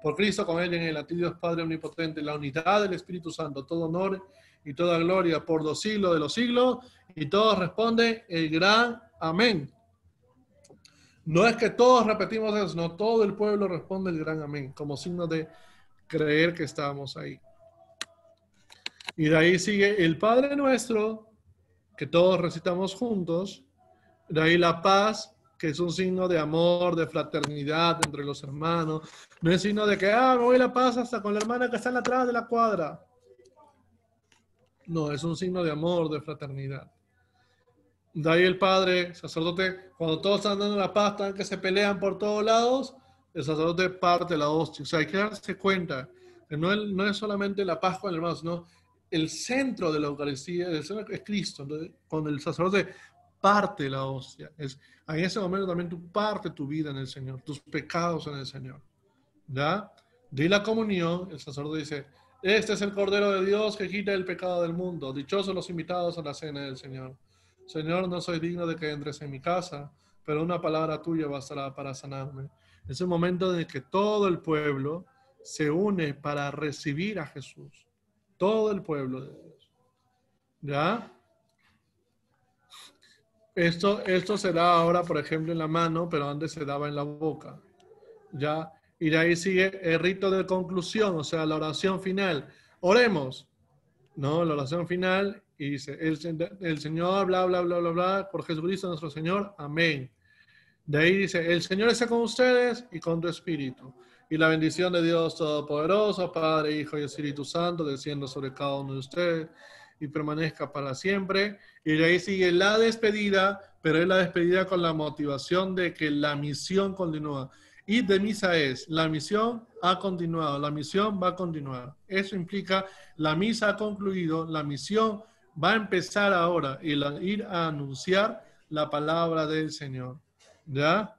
Por Cristo, con Él y en Él, a ti Dios Padre Omnipotente, la unidad del Espíritu Santo, todo honor y toda gloria por los siglos de los siglos. Y todos responden el gran amén. No es que todos repetimos eso, no, todo el pueblo responde el gran amén, como signo de creer que estamos ahí. Y de ahí sigue el Padre Nuestro, que todos recitamos juntos. De ahí la paz, que es un signo de amor, de fraternidad entre los hermanos. No es signo de que, me voy la paz hasta con la hermana que está en la atrás de la cuadra. No, es un signo de amor, de fraternidad. De ahí el padre, sacerdote, cuando todos están dando la paz, están que se pelean por todos lados, el sacerdote parte la hostia. O sea, hay que darse cuenta que no es solamente la paz con el hermano, sino el centro de la Eucaristía, el centro es Cristo. Entonces, cuando el sacerdote parte la hostia, en ese momento también tú partes tu vida en el Señor, tus pecados en el Señor. ¿Ya? De la comunión, el sacerdote dice, este es el Cordero de Dios que quita el pecado del mundo. Dichosos los invitados a la cena del Señor. Señor, no soy digno de que entres en mi casa, pero una palabra tuya bastará para sanarme. Es el momento en el que todo el pueblo se une para recibir a Jesús. Todo el pueblo de Dios. ¿Ya? Esto se da ahora, por ejemplo, en la mano, pero antes se daba en la boca. ¿Ya? Y de ahí sigue el rito de conclusión, o sea, la oración final. Oremos. No, la oración final, y dice, el Señor, bla, bla, bla, bla, bla, por Jesucristo nuestro Señor, amén. De ahí dice, el Señor esté con ustedes y con tu espíritu. Y la bendición de Dios Todopoderoso, Padre, Hijo y Espíritu Santo, descienda sobre cada uno de ustedes y permanezca para siempre. Y de ahí sigue la despedida, pero es la despedida con la motivación de que la misión continúa. Y de misa es, la misión ha continuado, la misión va a continuar. Eso implica, la misa ha concluido, la misión va a empezar ahora, y ir a anunciar la palabra del Señor. ¿Ya?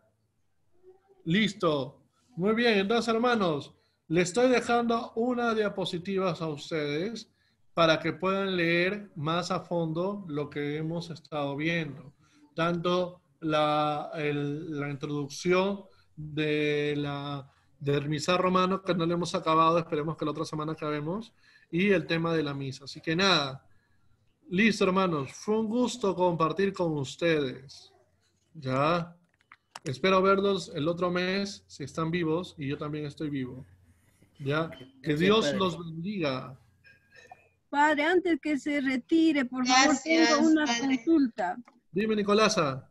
Listo. Muy bien, entonces hermanos, les estoy dejando unas diapositivas a ustedes para que puedan leer más a fondo lo que hemos estado viendo. Tanto la introducción del misal romano, que no le hemos acabado, esperemos que la otra semana acabemos, y el tema de la misa. Así que nada, listo hermanos, fue un gusto compartir con ustedes. Ya, espero verlos el otro mes, si están vivos, y yo también estoy vivo. Ya, que Dios los bendiga.
Padre, antes que se retire, por favor, tengo una consulta.
Dime, Nicolasa.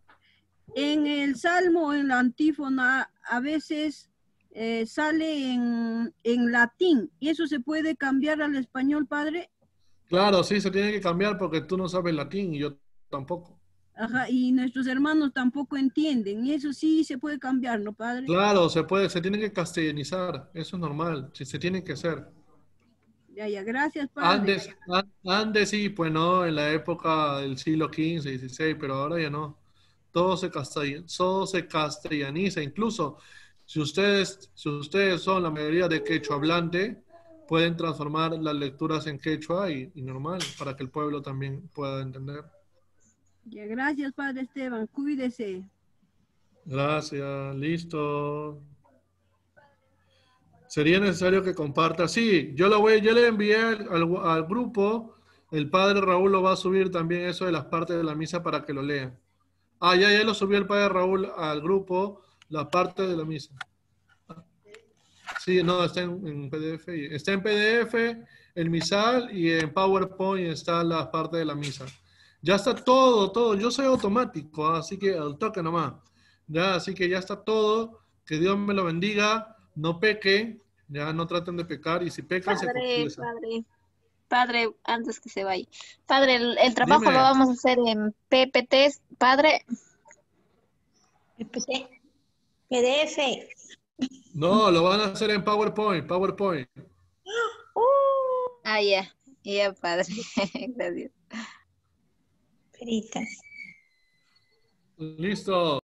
En el Salmo, en la antífona, a veces sale en latín. ¿Y eso se puede cambiar al español, Padre?
Claro, sí, se tiene que cambiar porque tú no sabes latín y yo tampoco.
Ajá, y nuestros hermanos tampoco entienden. Y eso sí se puede cambiar, ¿no, Padre?
Claro, se tiene que castellanizar. Eso es normal, se tiene que hacer.
Ya, gracias, Padre.
Antes sí, pues no, en la época del siglo XV, XVI, pero ahora ya no. Todo se castellaniza. Incluso si ustedes son la mayoría de quechua hablante, pueden transformar las lecturas en quechua y normal, para que el pueblo también pueda entender.
Ya, gracias, Padre Esteban. Cuídese.
Gracias, listo. Sería necesario que comparta. Sí, yo le envié al grupo. El padre Raúl lo va a subir también, eso de las partes de la misa, para que lo lean. Ya lo subió el padre Raúl al grupo, la parte de la misa. Sí, no, está en PDF. Está en PDF, el misal, y en PowerPoint está la parte de la misa. Ya está todo. Yo soy automático, así que al toque nomás. Ya, así que ya está todo. Que Dios me lo bendiga. No pequen, ya no traten de pecar, y si pecan se confiesan.
Padre, antes que se vaya. Padre, el trabajo
Dime.
lo vamos a hacer en PPT, Padre.
PPT. PDF.
No, lo van a hacer en PowerPoint.
Ya, Padre. Gracias.
Peritas.
Listo.